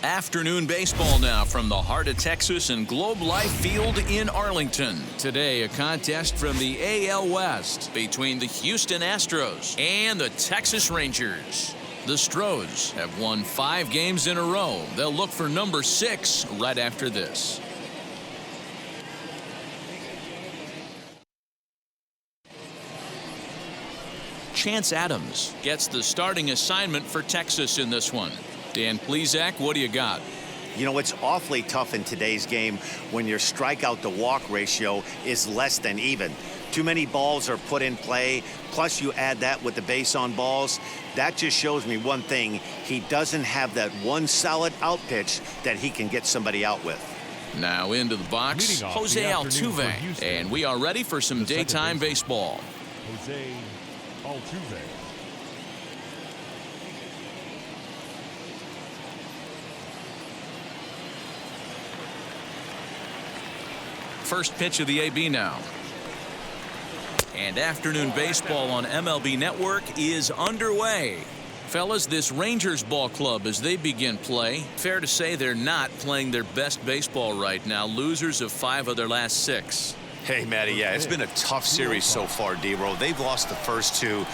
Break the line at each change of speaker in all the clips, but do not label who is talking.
Afternoon baseball now from the heart of Texas and Globe Life Field in Arlington. Today, a contest from the AL West between the Houston Astros and the Texas Rangers. The Astros have won 5 games in a row. They'll look for number 6 right after this. Chance Adams gets the starting assignment for Texas in this one. Dan Plesac, what do you got?
You know, it's awfully tough in today's game when your strikeout to walk ratio is less than even. Too many balls are put in play, plus you add that with the base on balls. That just shows me one thing. He doesn't have that one solid out pitch that he can get somebody out with.
Now into the box, Jose Altuve. And we are ready for some daytime baseball.
Jose Altuve.
First pitch of the AB now. And afternoon baseball on MLB Network is underway. Fellas, this Rangers ball club, as they begin play, fair to say they're not playing their best baseball right now. Losers of 5 of their last 6.
Hey, Matty, yeah, it's been a tough series so far, D-Row. They've lost the first two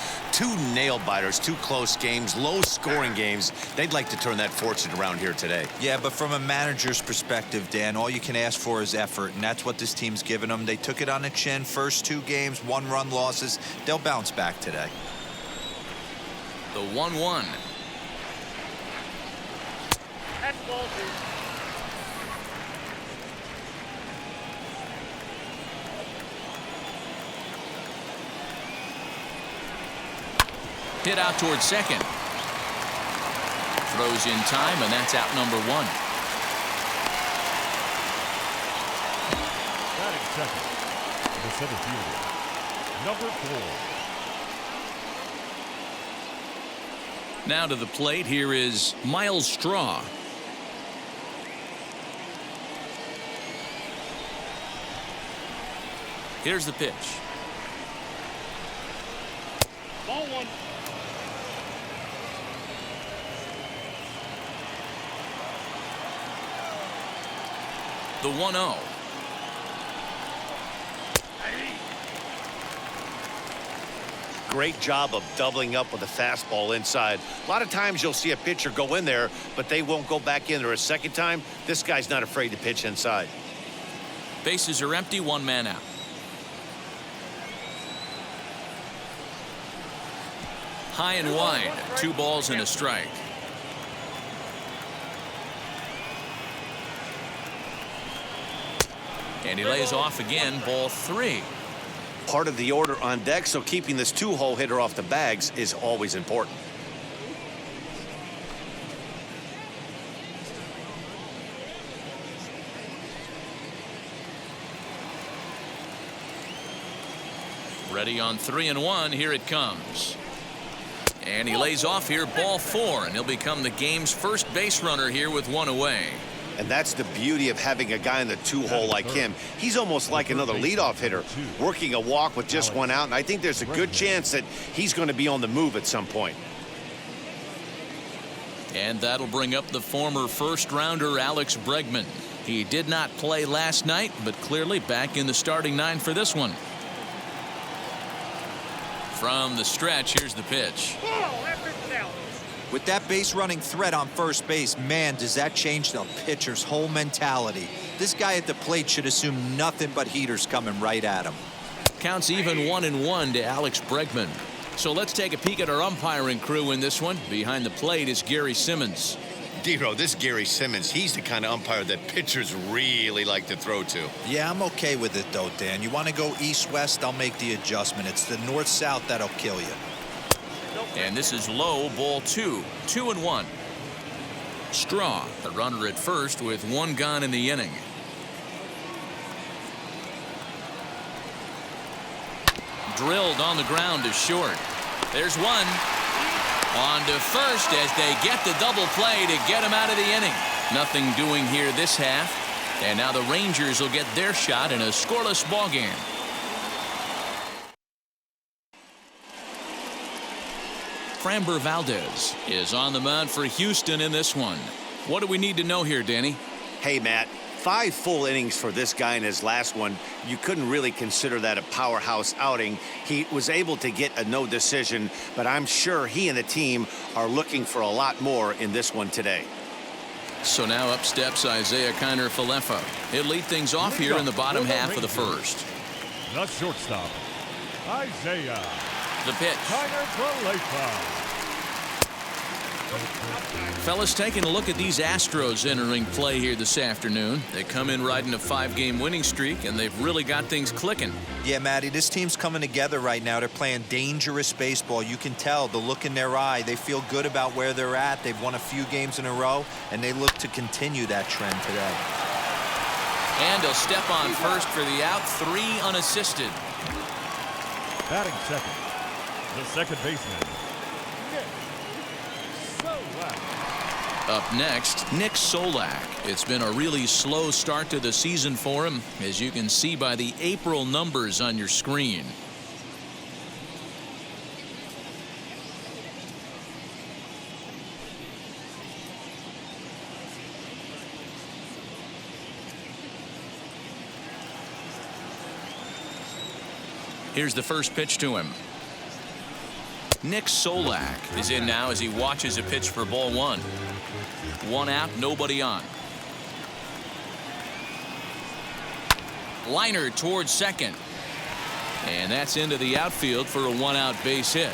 nail-biters, 2 close games, low-scoring games. They'd like to turn that fortune around here today.
Yeah, but from a manager's perspective, Dan, all you can ask for is effort, and that's what this team's given them. They took it on the chin. First 2 games, 1-run losses. They'll bounce back today.
The 1-1.
That's ball 2.
Hit out towards second. Throws in time, and that's out number 1.
Batting second, the center fielder, number 4.
Now to the plate, here is Miles Straw. Here's the pitch.
Ball 1.
The 1-0.
Great job of doubling up with a fastball inside. A lot of times you'll see a pitcher go in there, but they won't go back in there a second time. This guy's not afraid to pitch inside.
Bases are empty, 1 man out. High and wide, 2 balls and a strike. And he lays off again, ball 3.
Part of the order on deck, so keeping this 2-hole hitter off the bags is always important.
Ready on 3-1. Here it comes. And he lays off here, ball 4, and he'll become the game's first base runner here with 1 away.
And that's the beauty of having a guy in the 2-hole like him. He's almost like another leadoff hitter, working a walk with just 1 out, and I think there's a good chance that he's going to be on the move at some point.
And that'll bring up the former first-rounder Alex Bregman. He did not play last night, but clearly back in the starting 9 for this one. From the stretch, here's the pitch.
With that base-running threat on first base, man, does that change the pitcher's whole mentality. This guy at the plate should assume nothing but heaters coming right at him.
Counts even 1-1 to Alex Bregman. So let's take a peek at our umpiring crew in this one. Behind the plate is Gary Simmons.
D-Row, this Gary Simmons, he's the kind of umpire that pitchers really like to throw to.
Yeah, I'm okay with it, though, Dan. You want to go east-west, I'll make the adjustment. It's the north-south that'll kill you.
And this is low, ball 2. 2-1. Straw, the runner at first with 1 gone in the inning. Drilled on the ground to short. There's 1. On to first as they get the double play to get him out of the inning. Nothing doing here this half. And now the Rangers will get their shot in a scoreless ball game. Framber Valdez is on the mound for Houston in this one. What do we need to know here, Danny?
Hey, Matt, 5 full innings for this guy in his last one. You couldn't really consider that a powerhouse outing. He was able to get a no decision, but I'm sure he and the team are looking for a lot more in this one today.
So now up steps Isaiah Kiner-Falefa. He'll lead things off here in the bottom half of the first.
The shortstop, Isaiah
The pitch.
Kiner-Falefa.
Fellas, taking a look at these Astros entering play here this afternoon. They come in riding a 5-game winning streak, and they've really got things clicking.
Yeah, Matty, this team's coming together right now. They're playing dangerous baseball. You can tell the look in their eye. They feel good about where they're at. They've won a few games in a row, and they look to continue that trend today.
And he'll step on first for the out, 3 unassisted.
Batting second, the second baseman, Solac.
Up next, Nick Solac. It's been a really slow start to the season for him, as you can see by the April numbers on your screen. Here's the first pitch to him. Nick Solac is in now as he watches a pitch for ball 1. 1 out, nobody on. Liner towards second. And that's into the outfield for a 1-out base hit.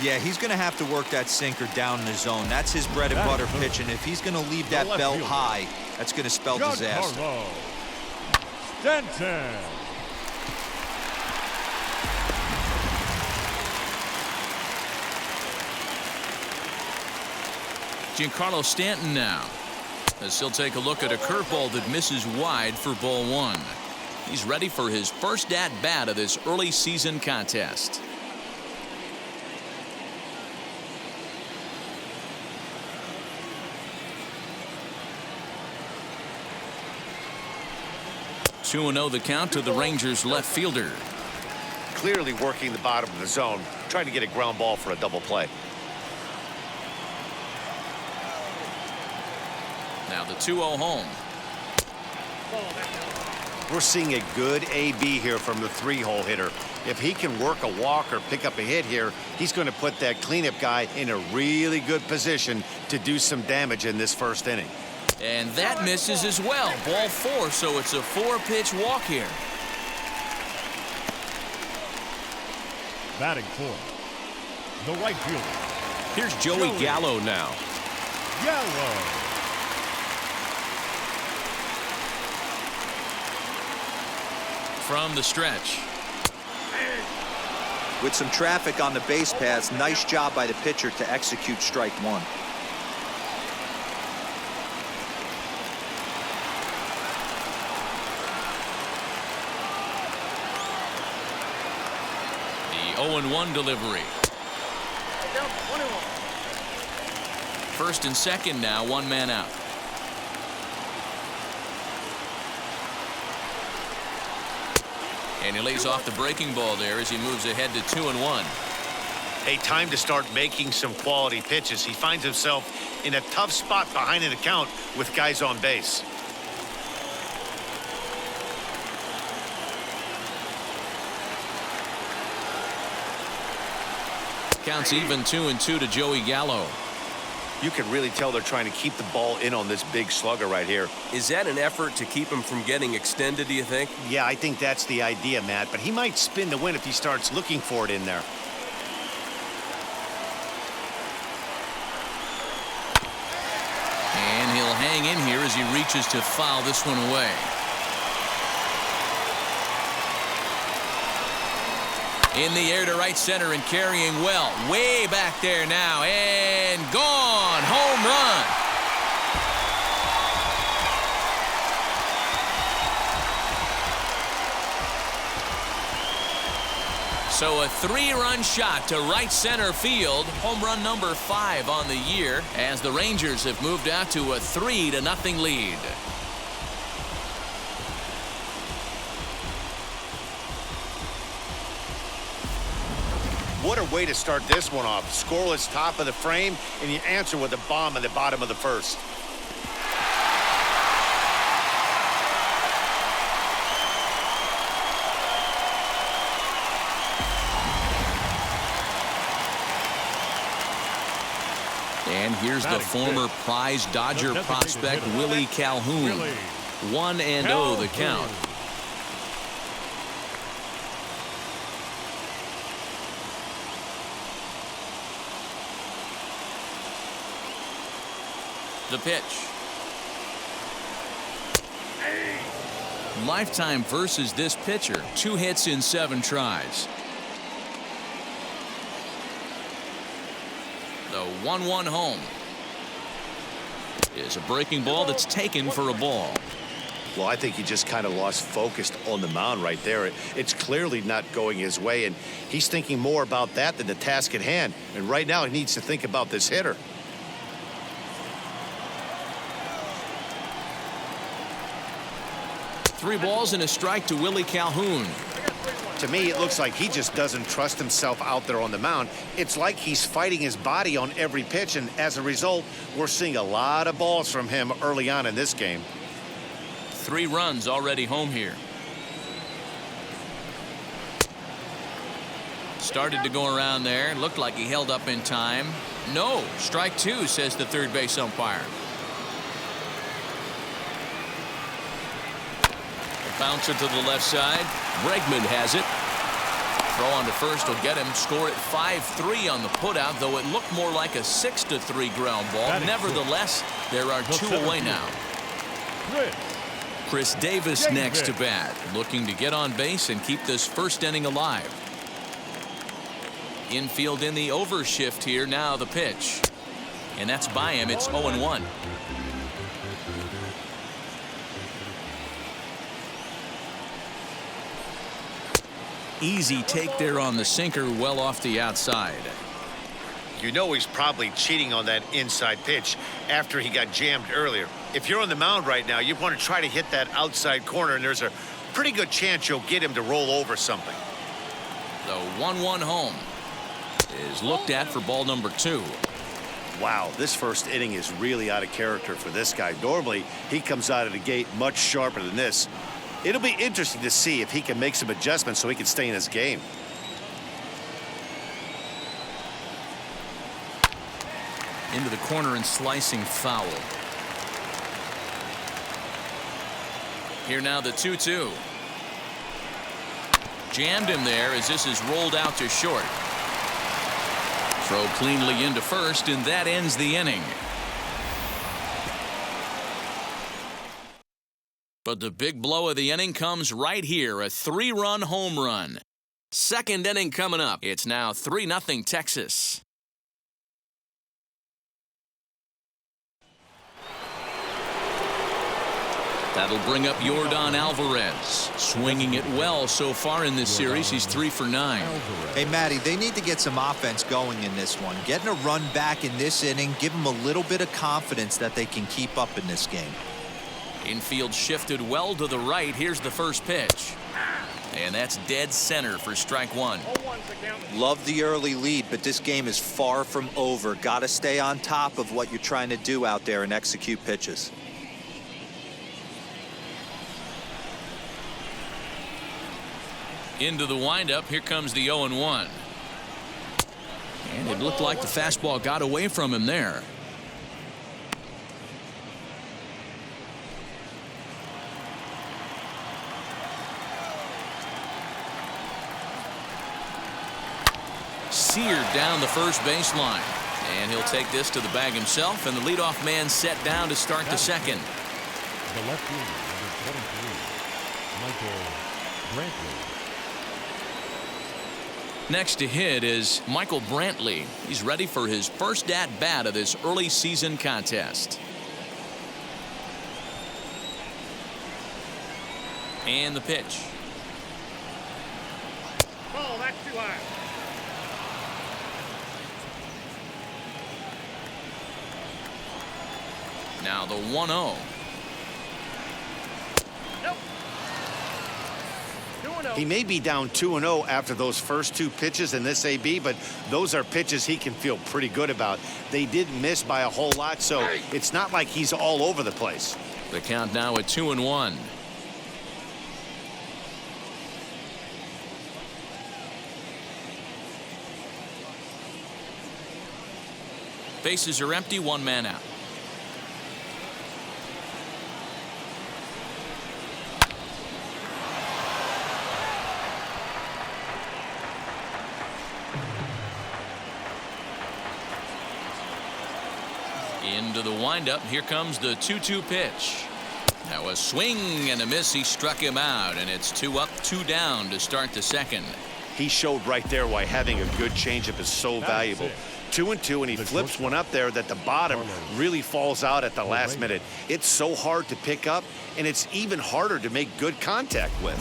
Yeah, he's going to have to work that sinker down in the zone. That's his bread and butter pitch, and if he's going to leave that belt high, that's going to spell disaster.
Giancarlo Stanton.
Giancarlo Stanton now, as he'll take a look at a curveball that misses wide for ball 1. He's ready for his first at-bat of this early season contest. Two 2-0 the count to the Rangers left fielder.
Clearly working the bottom of the zone, trying to get a ground ball for a double play.
Now the 2-0 home.
We're seeing a good AB here from the 3-hole hitter. If he can work a walk or pick up a hit here, he's going to put that cleanup guy in a really good position to do some damage in this first inning.
And that misses as well. Ball 4, so it's a 4-pitch walk here.
Batting fourth, the right fielder.
Here's Joey Gallo now.
Gallo.
From the stretch.
With some traffic on the base paths, nice job by the pitcher to execute strike 1.
The 0-1 delivery. First and second now, 1 man out. And he lays off the breaking ball there as he moves ahead to 2-1.
Hey, time to start making some quality pitches. He finds himself in a tough spot behind an account with guys on base.
Counts even 2-2 to Joey Gallo.
You can really tell they're trying to keep the ball in on this big slugger right here.
Is that an effort to keep him from getting extended, do you think?
Yeah, I think that's the idea, Matt, but he might spin the win if he starts looking for it in there.
And he'll hang in here as he reaches to foul this one away. In the air to right center and carrying well. Way back there now. And gone. Home run. So a 3-run shot to right center field. Home run number 5 on the year as the Rangers have moved out to a 3-0 lead.
What a way to start this one off. Scoreless top of the frame, and you answer with a bomb in the bottom of the first.
And here's the former prize Dodger prospect Willie Calhoun. 1-0 the count. The pitch. Lifetime versus this pitcher. 2 hits in 7 tries. The 1-1 home is a breaking ball that's taken for a ball.
Well, I think he just kind of lost focus on the mound right there. It's clearly not going his way, and he's thinking more about that than the task at hand. And right now he needs to think about this hitter.
Three balls and a strike to Willie Calhoun.
To me, it looks like he just doesn't trust himself out there on the mound. It's like he's fighting his body on every pitch, and as a result, we're seeing a lot of balls from him early on in this game.
3 runs already home here. Started to go around there. Looked like he held up in time. No, strike 2, says the third base umpire. Bouncer to the left side. Bregman has it. Throw on to first will get him. Score at 5-3 on the putout, though it looked more like a 6-3 ground ball. Nevertheless, there are 2 away now. Chris Davis next to bat, looking to get on base and keep this first inning alive. Infield in the overshift here. Now the pitch, and that's by him. It's 0-1. Easy take there on the sinker, well off the outside.
You know he's probably cheating on that inside pitch after he got jammed earlier. If you're on the mound right now, you want to try to hit that outside corner, and there's a pretty good chance you'll get him to roll over something.
The 1-1 home is looked at for ball number 2.
Wow, this first inning is really out of character for this guy. Normally, he comes out of the gate much sharper than this. It'll be interesting to see if he can make some adjustments so he can stay in this game.
Into the corner and slicing foul. Here now the 2-2. Jammed him there as this is rolled out to short. Throw cleanly into first, and that ends the inning. But the big blow of the inning comes right here, a 3-run home run. Second inning coming up. It's now 3-0 Texas. That'll bring up Yordan Alvarez. Swinging it well so far in this series. He's 3 for 9.
Hey, Matty, they need to get some offense going in this one. Getting a run back in this inning, give them a little bit of confidence that they can keep up in this game.
Infield shifted well to the right. Here's the first pitch. And that's dead center for strike 1.
Love the early lead, but this game is far from over. Got to stay on top of what you're trying to do out there and execute pitches.
Into the windup. Here comes the 0-1. And it looked like the fastball got away from him there. Seared down the first baseline. And he'll take this to the bag himself, and the leadoff man set down to start the second.
The left fielder, number 23, Michael Brantley.
Next to hit is Michael Brantley. He's ready for his first at-bat of this early season contest. And the pitch.
Ball, that's too high.
Now the 1-0.
Nope. 2-0.
He may be down 2-0 after those first two pitches in this AB, but those are pitches he can feel pretty good about. They didn't miss by a whole lot, so it's not like he's all over the place.
The count now at 2-1. Bases are empty, one man out. Into the windup. Here comes the 2-2 pitch. Now a swing and a miss. He struck him out, and it's 2 up, 2 down to start the second.
He showed right there why having a good changeup is so valuable. 2-2, and he flips one up there that the bottom really falls out at the last minute. It's so hard to pick up, and it's even harder to make good contact with.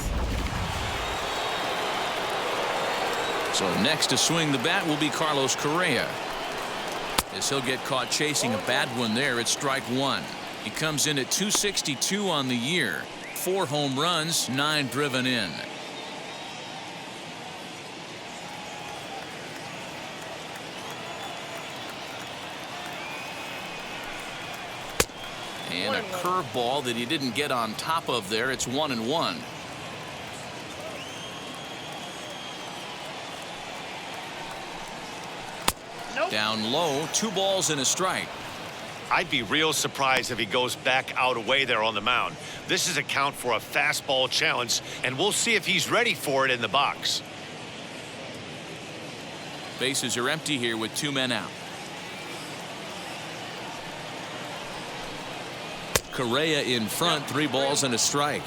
So next to swing the bat will be Carlos Correa. As he'll get caught chasing a bad one there at strike one. He comes in at 262 on the year. 4 home runs, 9 driven in. And a curveball that he didn't get on top of there. It's 1-1. Down low, 2 balls and a strike.
I'd be real surprised if he goes back out away there on the mound. This is a count for a fastball challenge, and we'll see if he's ready for it in the box.
Bases are empty here with 2 men out. Correa in front, 3 balls and a strike.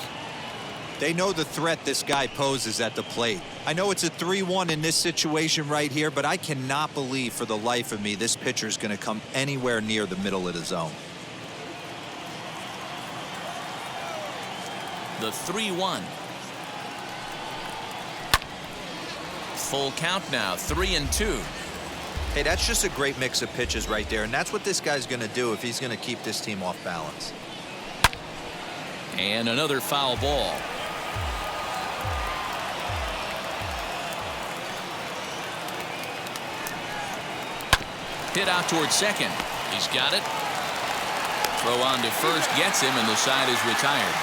They know the threat this guy poses at the plate. I know it's a 3-1 in this situation right here, but I cannot believe for the life of me this pitcher is going to come anywhere near the middle of the zone.
The 3-1. Full count now, 3-2.
Hey, that's just a great mix of pitches right there, and that's what this guy's going to do if he's going to keep this team off balance.
And another foul ball. Hit out towards second. He's got it. Throw on to first gets him, and the side is retired.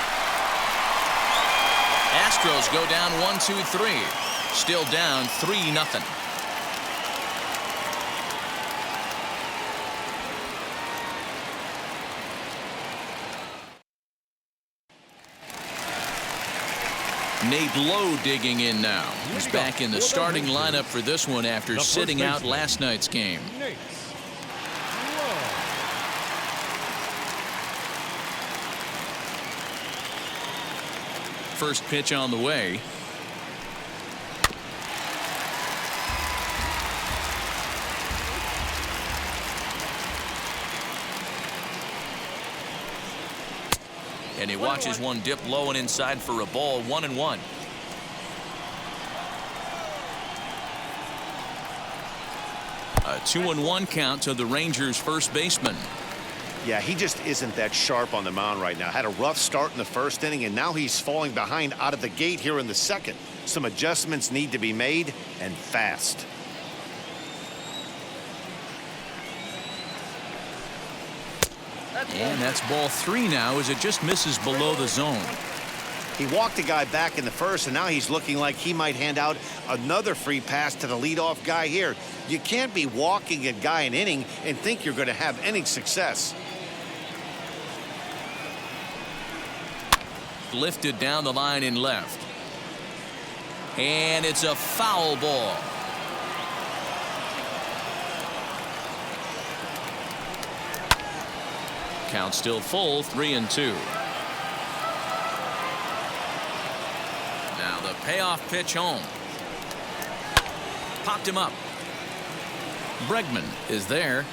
Astros go down 1-2-3. Still down 3-0. Nate Lowe digging in now. He's back in the starting lineup for this one after sitting out last night's game. First pitch on the way. And he watches one dip low and inside for a ball. 1-1. A 2-1 count to the Rangers' first baseman.
Yeah, he just isn't that sharp on the mound right now. Had a rough start in the first inning, and now he's falling behind out of the gate here in the second. Some adjustments need to be made, and fast.
And that's ball 3 now as it just misses below the zone.
He walked a guy back in the first, and now he's looking like he might hand out another free pass to the leadoff guy here. You can't be walking a guy an inning and think you're going to have any success.
Lifted down the line in left. And it's a foul ball. Count still full, 3-2. Now the payoff pitch home. Popped him up. Bregman is there.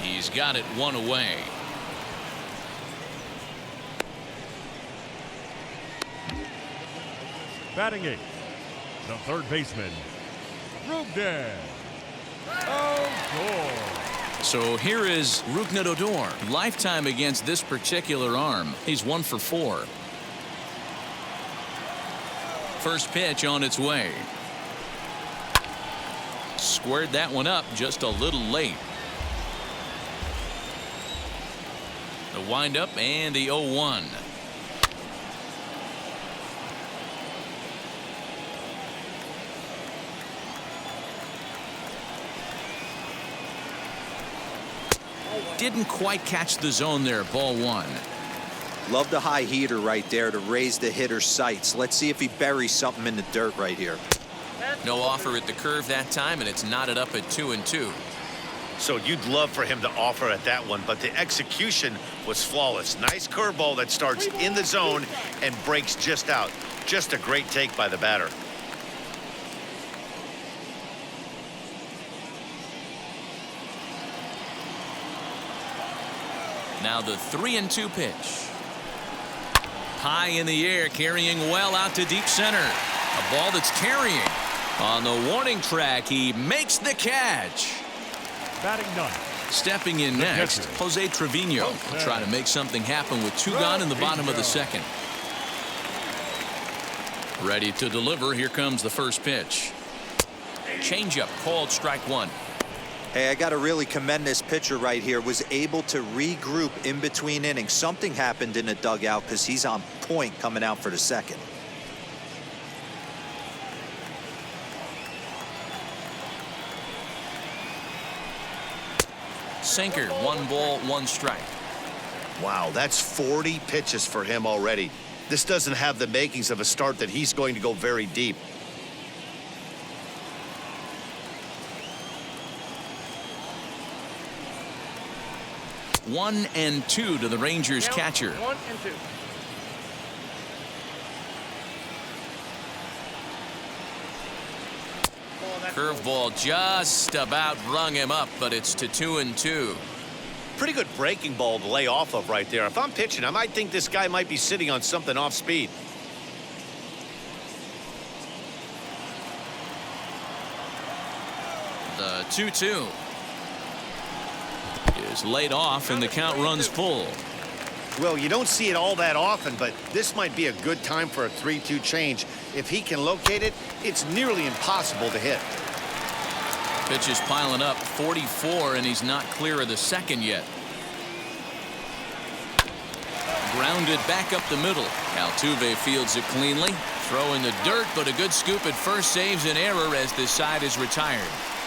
He's got it 1 away.
Batting 8th, the third baseman, Rougned Odor.
So here is Rougned Odor. Lifetime against this particular arm. He's 1 for 4. first pitch on its way. Squared that one up just a little late. The windup and the 0-1. Didn't quite catch the zone there. Ball 1.
Love the high heater right there to raise the hitter's sights. Let's see if he buries something in the dirt right here.
No offer at the curve that time, and it's knotted up at 2-2.
So you'd love for him to offer at that one, but the execution was flawless. Nice curveball that starts in the zone and breaks just out. Just a great take by the batter.
Now the 3-2 pitch. High in the air, carrying well out to deep center. A ball that's carrying. On the warning track, he makes the catch.
Batting ninth.
Stepping in next, Jose Trevino will try to make something happen with 2 gone in the bottom of the second. Ready to deliver. Here comes the first pitch. Changeup called strike 1.
Hey, I got to really commend this pitcher right here. Was able to regroup in between innings. Something happened in the dugout because he's on point coming out for the second.
Sinker, 1 ball, 1 strike.
Wow, that's 40 pitches for him already. This doesn't have the makings of a start that he's going to go very deep.
One and 2 to the Rangers catcher.
1 and 2.
Curveball just about rung him up, but it's to 2-2.
Pretty good breaking ball to lay off of right there. If I'm pitching, I might think this guy might be sitting on something off speed.
The 2-2 is laid off, and the count runs full.
Well, you don't see it all that often, but this might be a good time for a 3-2 change. If he can locate it, it's nearly impossible to hit.
Pitch is piling up, 44, and he's not clear of the second yet. Grounded back up the middle. Altuve fields it cleanly. Throw in the dirt, but a good scoop at first saves an error as this side is retired.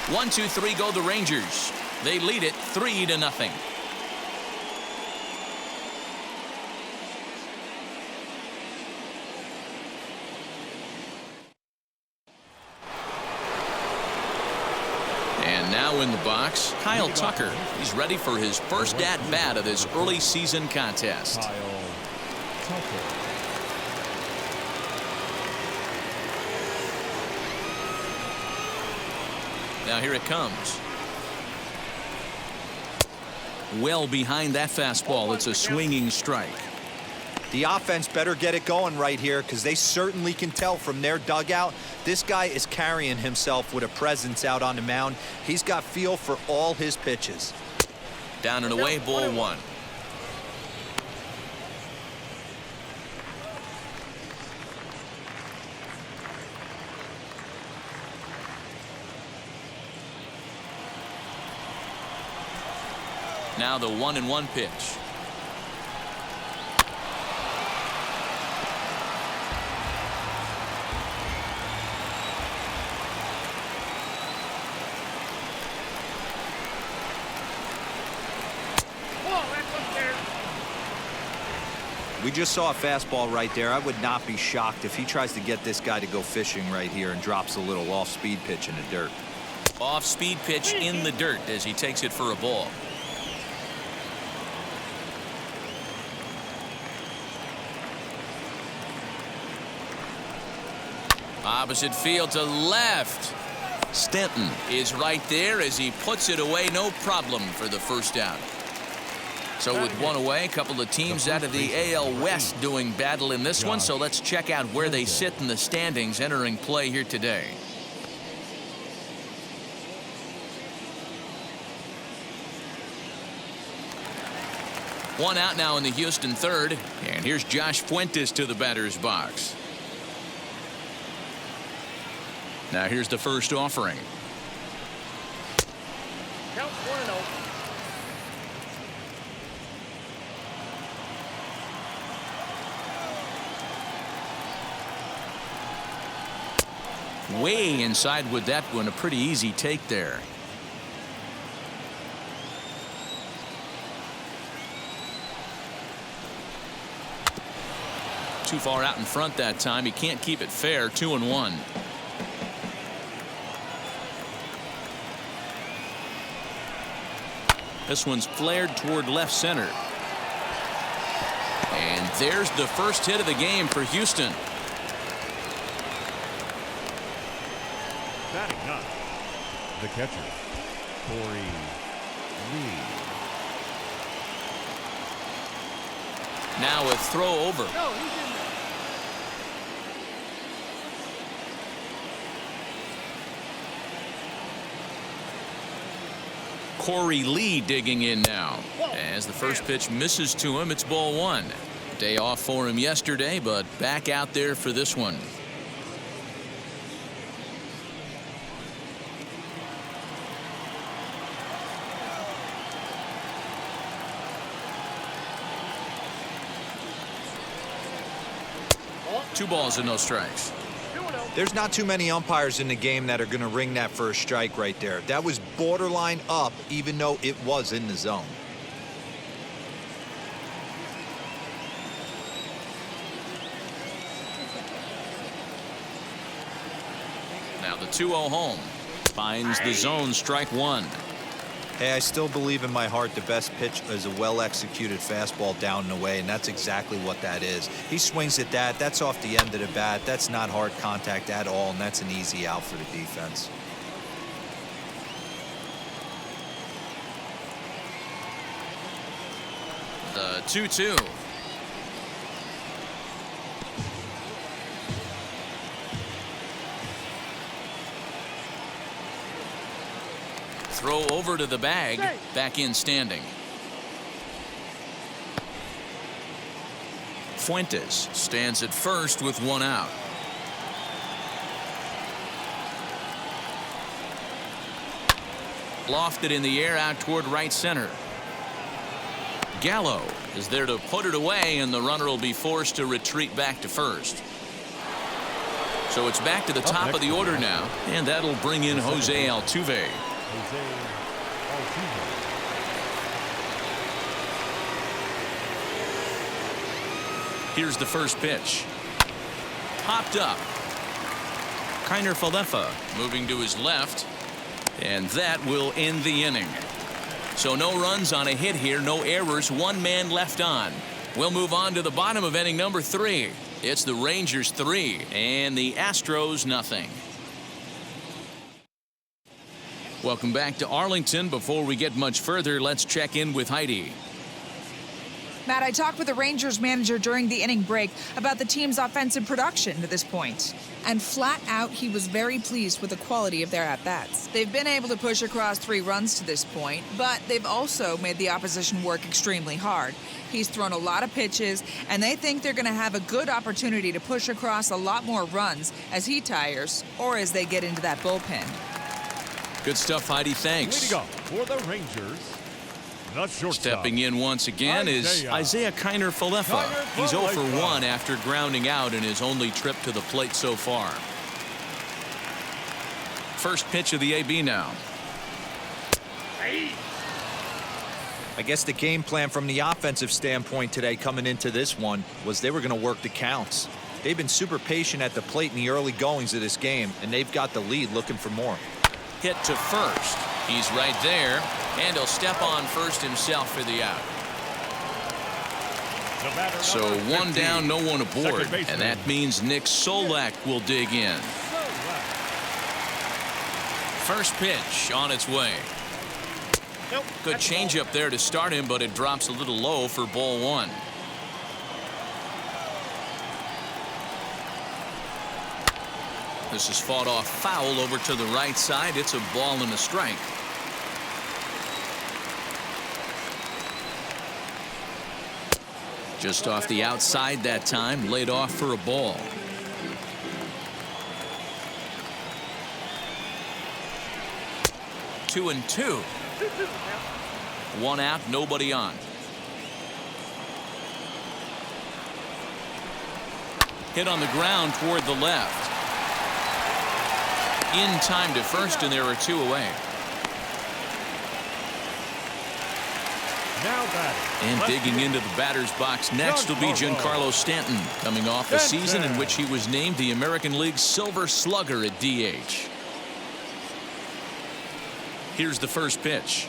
1-2-3 go the Rangers. They lead it 3-0. And now in the box, Kyle Tucker. He's ready for his first at-bat of this early season contest.
Kyle Tucker.
Now here it comes. Well behind that fastball. It's a swinging strike.
The offense better get it going right here because they certainly can tell from their dugout this guy is carrying himself with a presence out on the mound. He's got feel for all his pitches.
Down and away, ball 1. Now the 1-1 pitch.
We just saw a fastball right there. I would not be shocked if he tries to get this guy to go fishing right here and drops a little off-speed pitch in the dirt.
Off-speed pitch in the dirt as he takes it for a ball. Opposite field to left. Stanton is right there as he puts it away. No problem for the first out. So with one away, a couple of teams out of the AL West doing battle in this one. So let's check out where they sit in the standings entering play here today. One out now in the Houston third. And here's Josh Fuentes to the batter's box. Now here's the first offering.
Count 1-0.
Way inside with that one. A pretty easy take there. Too far out in front that time. He can't keep it fair. 2-1. This one's flared toward left center. And there's the first hit of the game for Houston.
Batting up, the catcher, Corey Lee.
Now a throw over.
No, he's in there.
Corey Lee digging in now. As the first pitch misses to him, it's ball 1. Day off for him yesterday, but back out there for this one. Two balls and no strikes.
There's not too many umpires in the game that are going to ring that first strike right there. That was borderline up, even though it was in the zone.
Now the 2-0 home. Finds the zone, strike 1.
Hey, I still believe in my heart the best pitch is a well-executed fastball down and away, and that's exactly what that is. He swings at that. That's off the end of the bat. That's not hard contact at all, and that's an easy out for the defense.
The 2-2. Throw over to the bag. Back in standing. Fuentes stands at first with 1 out. Lofted in the air out toward right center. Gallo is there to put it away, and the runner will be forced to retreat back to first. So it's back to the top of the order now, and that'll bring in Jose Altuve. Here's the first pitch. Popped up. Kiner Falefa moving to his left, and that will end the inning. So no runs on a hit here, no errors, 1 man left on. We'll move on to the bottom of inning number 3. It's the Rangers 3 and the Astros nothing. Welcome back to Arlington. Before we get much further, let's check in with Heidi.
Matt, I talked with the Rangers manager during the inning break about the team's offensive production to this point. And flat out, he was very pleased with the quality of their at-bats. They've been able to push across 3 runs to this point, but they've also made the opposition work extremely hard. He's thrown a lot of pitches, and they think they're going to have a good opportunity to push across a lot more runs as he tires or as they get into that bullpen.
Good stuff, Heidi. Thanks.
Leading up for the Rangers, the shortstop.
Stepping in once again is Isaiah Kiner Falefa. He's 0 for 1 after grounding out in his only trip to the plate so far. First pitch of the AB now.
I guess the game plan from the offensive standpoint today coming into this one was they were going to work the counts. They've been super patient at the plate in the early goings of this game, and they've got the lead looking for more.
Hit to first. He's right there, and he'll step on first himself for the out. So 1 down, no one aboard, and that means Nick Solac will dig in. First pitch on its way. Good changeup there to start him, but it drops a little low for ball 1. This is fought off foul over to the right side. It's a ball and a strike. Just off the outside that time, laid off for a ball. 2-2. 1 out, nobody on. Hit on the ground toward the left. In time to first, and there are 2 away.
Now batting.
And digging into the batter's box next will be Giancarlo Stanton, coming off a season in which he was named the American League's Silver Slugger at DH. Here's the first pitch.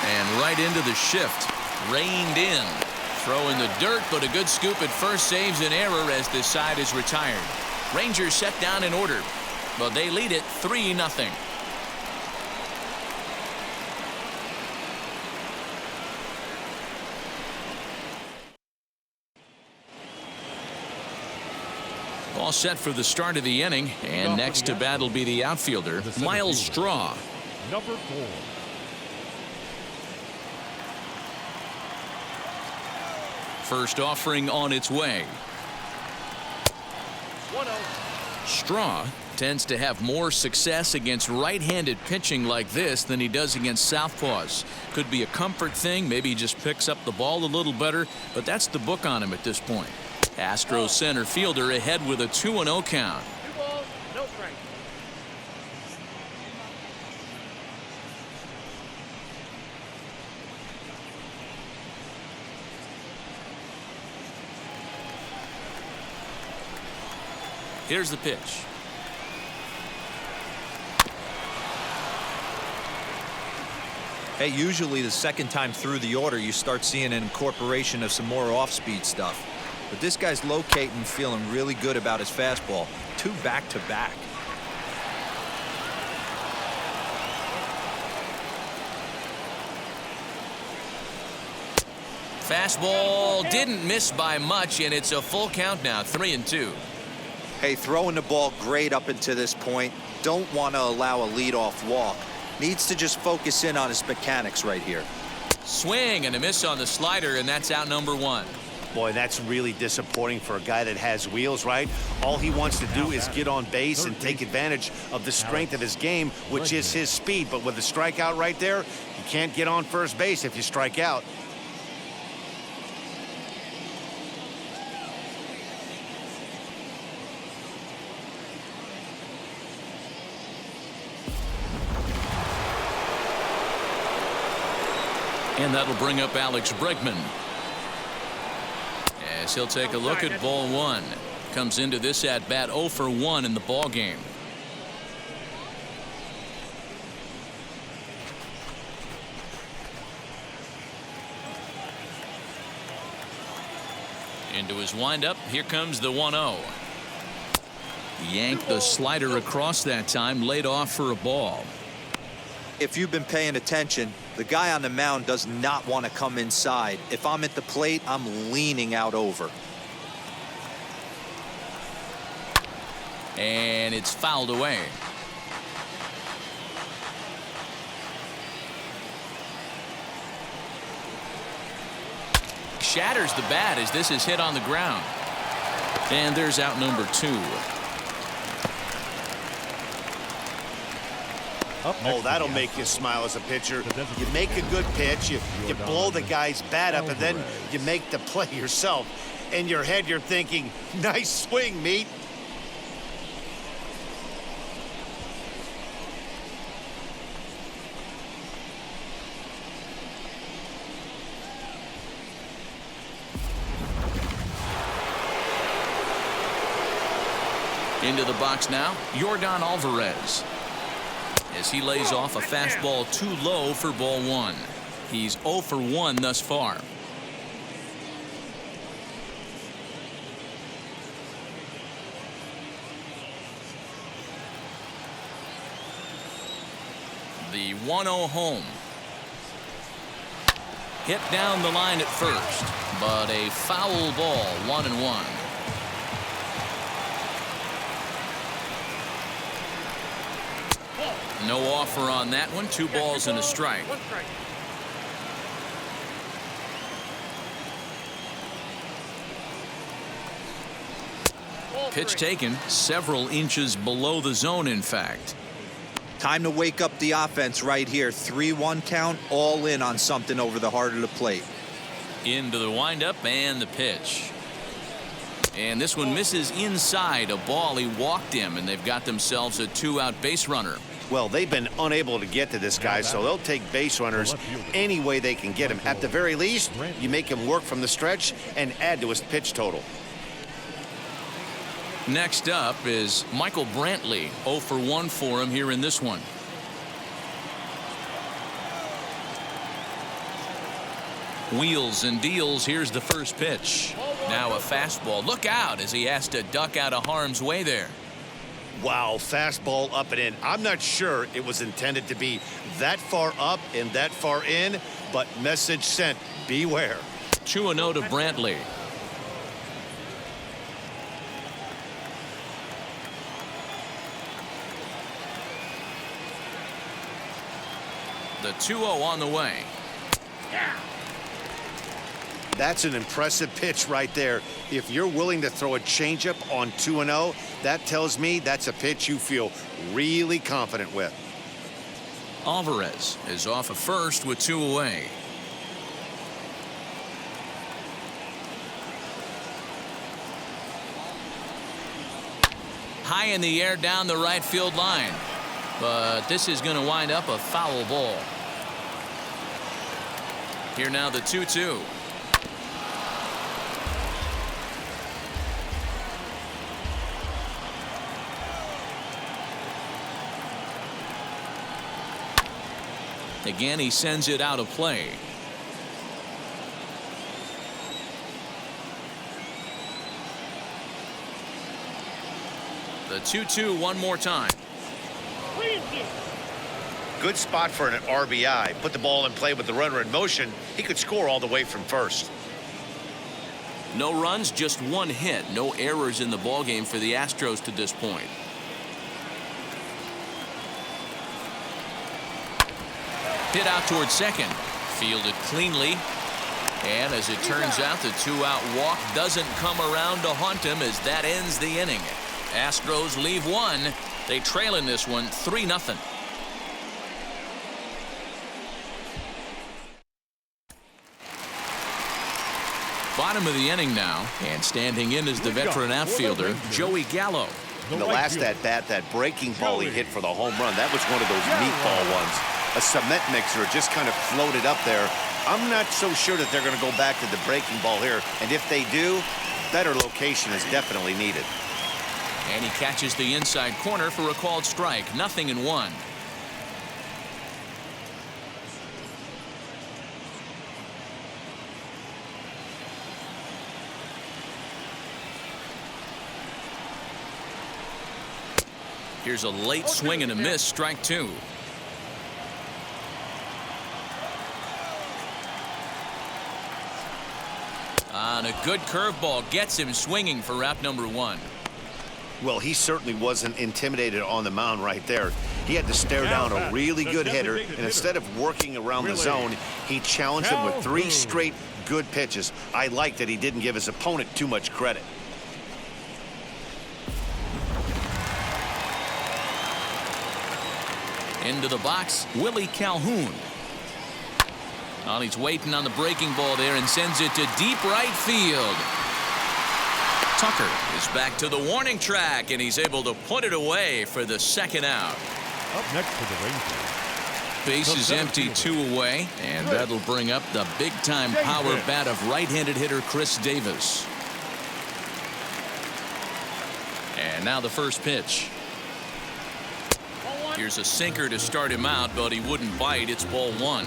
And right into the shift. Reined in. Throw in the dirt, but a good scoop at first saves an error as this side is retired. Rangers set down in order, but they lead it 3-0. All set for the start of the inning, and next to bat will be the outfielder, Miles Straw.
Number 4.
First offering on its way.
1-0.
Straw tends to have more success against right-handed pitching like this than he does against southpaws. Could be a comfort thing. Maybe he just picks up the ball a little better, but that's the book on him at this point. Astros center fielder ahead with a 2-0 count.
2 balls, no strikes.
Here's the pitch.
Hey, usually the second time through the order, you start seeing an incorporation of some more off-speed stuff. But this guy's locating, feeling really good about his fastball. 2 back-to-back.
Fastball didn't miss by much, and it's a full count now, 3-2.
Hey, throwing the ball great up until this point. Don't want to allow a leadoff walk. Needs to just focus in on his mechanics right here.
Swing and a miss on the slider, and that's out number 1.
Boy, that's really disappointing for a guy that has wheels, right? All he wants to do is get on base and take advantage of the strength of his game, which is his speed. But with a strikeout right there, you can't get on first base if you strike out.
And that'll bring up Alex Bregman. As he'll take a look at ball 1. Comes into this at bat 0 for 1 in the ball game. Into his windup. Here comes the 1-0. Yanked the slider across that time, laid off for a ball.
If you've been paying attention, the guy on the mound does not want to come inside. If I'm at the plate, I'm leaning out over.
And it's fouled away. Shatters the bat as this is hit on the ground. And there's out number 2.
Oh, that'll make you smile as a pitcher. You make a good pitch, you blow the guy's bat up, and then you make the play yourself. In your head, you're thinking, nice swing, meat.
Into the box now, Yordan Alvarez. As he lays off a fastball too low for ball 1. He's 0 for 1 thus far. The 1-0 home. Hit down the line at first, but a foul ball, 1-1. No offer on that one. 2 balls and a strike.
1 strike.
Pitch taken several inches below the zone, in fact.
Time to wake up the offense right here. 3-1 count, all in on something over the heart of the plate.
Into the windup and the pitch. And this one misses inside. A ball he walked him, and they've got themselves a 2-out base runner.
Well, they've been unable to get to this guy, so they'll take base runners any way they can get him. At the very least, you make him work from the stretch and add to his pitch total.
Next up is Michael Brantley. 0 for 1 for him here in this one. Wheels and deals. Here's the first pitch. Now a fastball. Look out as he has to duck out of harm's way there.
Wow, fastball up and in. I'm not sure it was intended to be that far up and that far in, but message sent. Beware.
2-0 to Brantley. The 2-0 on the way.
That's an impressive pitch right there. If you're willing to throw a changeup on 2-0, that tells me that's a pitch you feel really confident with.
Alvarez is off of first with 2 away. High in the air down the right field line. But this is going to wind up a foul ball. Here now the 2-2. Again, he sends it out of play. The 2-2 one more time.
Good spot for an RBI. Put the ball in play with the runner in motion. He could score all the way from first.
No runs, just 1 hit. No errors in the ballgame for the Astros to this point. Hit out towards second. Fielded cleanly. And as it turns out, the 2-out walk doesn't come around to haunt him as that ends the inning. Astros leave 1. They trail in this one 3-0. Bottom of the inning now, and standing in is the veteran outfielder, Joey Gallo.
In the last at-bat, that breaking ball he hit for the home run, that was one of those meatball ones. A cement mixer just kind of floated up there. I'm not so sure that they're going to go back to the breaking ball here, and if they do, better location is definitely needed.
And he catches the inside corner for a called strike. 0-1. Here's a late swing and a miss. Strike 2. On a good curveball gets him swinging for out number 1.
Well, he certainly wasn't intimidated on the mound right there. He had to stare down a really good hitter, and instead of working around the zone, he challenged him with 3 straight good pitches. I like that he didn't give his opponent too much credit.
Into the box, Willie Calhoun. Well, he's waiting on the breaking ball there and sends it to deep right field. Tucker is back to the warning track, and he's able to put it away for the 2nd out.
Up next for the Rangers.
Base is empty, 2 away, and that'll bring up the big-time power bat of right-handed hitter Chris Davis. And now the first pitch. Here's a sinker to start him out, but he wouldn't bite. It's ball 1.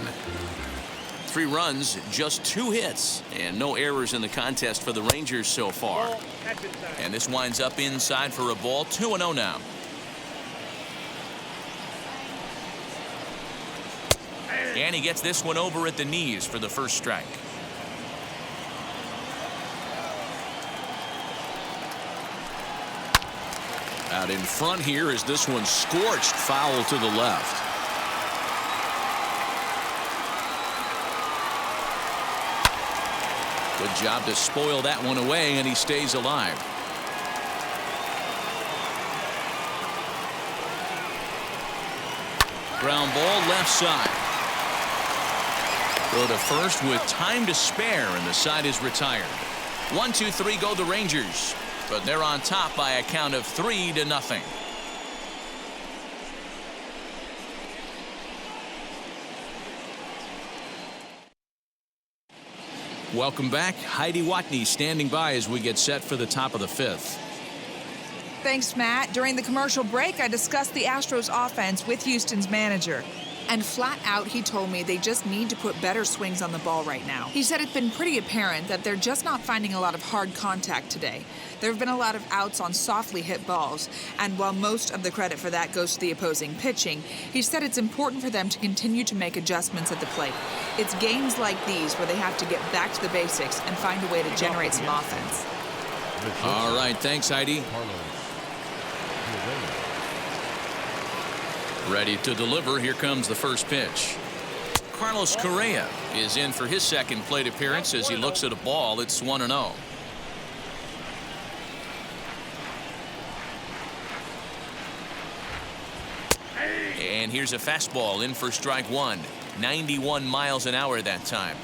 3 runs, just 2 hits, and no errors in the contest for the Rangers so far. And this winds up inside for a ball. 2-0 now. And he gets this one over at the knees for the first strike. Out in front here is this one scorched foul to the left. Good job to spoil that one away, and he stays alive. Ground ball left side. Throw to first with time to spare, and the side is retired. 1-2-3 go the Rangers, but they're on top by a count of 3-0. Welcome back. Heidi Watney standing by as we get set for the top of the fifth.
Thanks, Matt. During the commercial break, I discussed the Astros offense with Houston's manager. And flat out, he told me they just need to put better swings on the ball right now. He said it's been pretty apparent that they're just not finding a lot of hard contact today. There have been a lot of outs on softly hit balls, and while most of the credit for that goes to the opposing pitching, he said it's important for them to continue to make adjustments at the plate. It's games like these where they have to get back to the basics and find a way to generate some offense.
All right, thanks, Heidi. Ready to deliver. Here comes the first pitch. Carlos Correa is in for his second plate appearance as he looks at a ball. It's 1-0. And here's a fastball in for strike one. 91 miles an hour that time.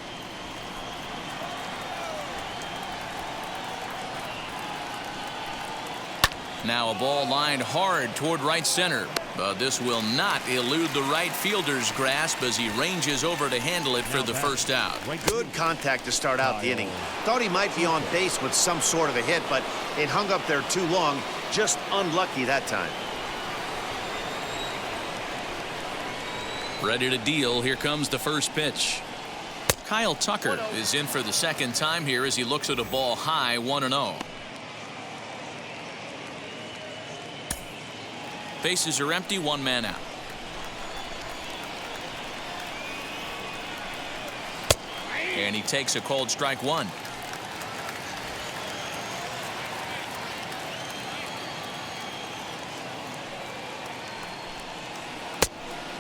Now a ball lined hard toward right center. But this will not elude the right fielder's grasp as he ranges over to handle it for the first out.
Good contact to start out the inning. Thought he might be on base with some sort of a hit, but it hung up there too long. Just unlucky that time.
Ready to deal. Here comes the first pitch. Kyle Tucker is in for the second time here as he looks at a ball high. 1-0. Bases are empty, one man out. And he takes a called strike one.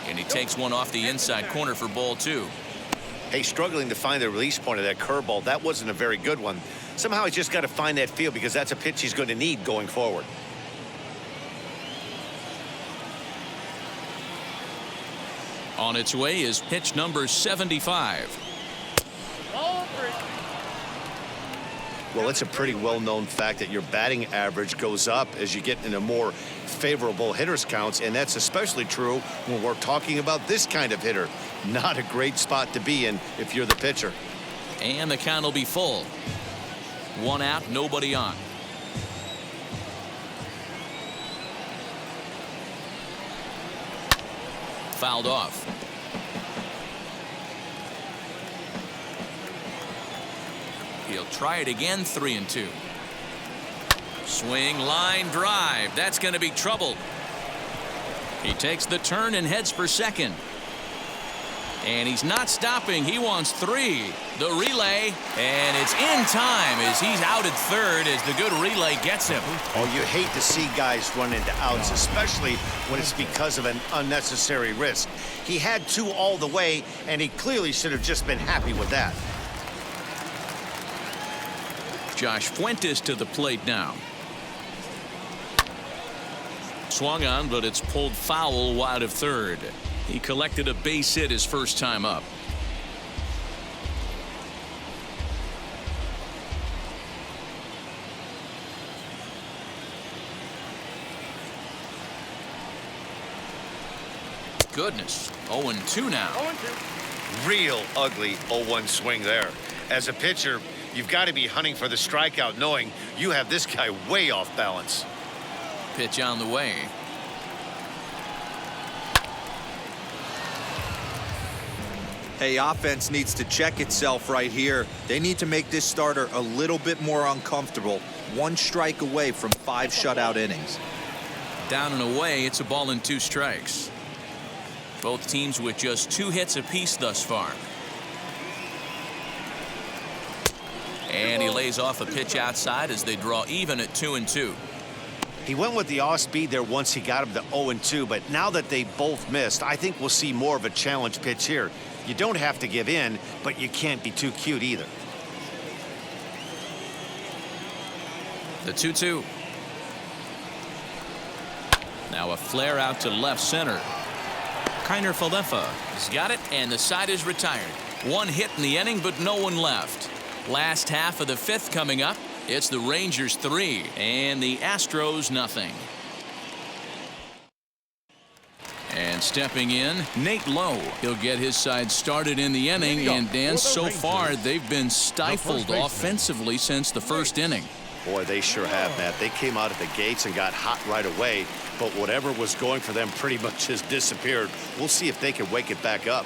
And he takes one off the inside corner for ball two.
Hey, struggling to find the release point of that curveball. That wasn't a very good one. Somehow he's just got to find that feel because that's a pitch he's going to need going forward.
On its way is pitch number 75.
Well, it's a pretty well-known fact that your batting average goes up as you get into more favorable hitters counts, and that's especially true when we're talking about this kind of hitter. Not a great spot to be in if you're the pitcher.
And the count will be full. One out, nobody on. Fouled off. He'll try it again. 3-2. Swing, line drive. That's going to be trouble. He takes the turn and heads for second. And he's not stopping. He wants three. The relay, and it's in time as he's out at third as the good relay gets him.
Oh, you hate to see guys run into outs, especially when it's because of an unnecessary risk. He had two all the way, and he clearly should have just been happy with that.
Josh Fuentes to the plate now. Swung on, but it's pulled foul wide of third. He collected a base hit his first time up. Goodness. 0-2 now.
0-2.
Real ugly 0-1 swing there. As a pitcher, you've got to be hunting for the strikeout, knowing you have this guy way off balance.
Pitch on the way.
Hey, offense needs to check itself right here. They need to make this starter a little bit more uncomfortable. One strike away from 5 shutout innings.
Down and away, it's a ball and 2 strikes. Both teams with just 2 hits apiece thus far. And he lays off a pitch outside as they draw even at 2-2.
He went with the off speed there once he got him to 0-2, but now that they both missed, I think we'll see more of a challenge pitch here. You don't have to give in, but you can't be too cute either.
The 2-2. Now a flare out to left center. Kiner-Falefa has got it, and the side is retired. One hit in the inning, but no one left. Last half of the fifth coming up. It's the Rangers 3 and the Astros nothing. And stepping in, Nate Lowe. He'll get his side started in the inning, and Dan, so far they've been stifled offensively since the first inning.
Boy, they sure have, Matt. They came out of the gates and got hot right away, but whatever was going for them pretty much has disappeared. We'll see if they can wake it back up.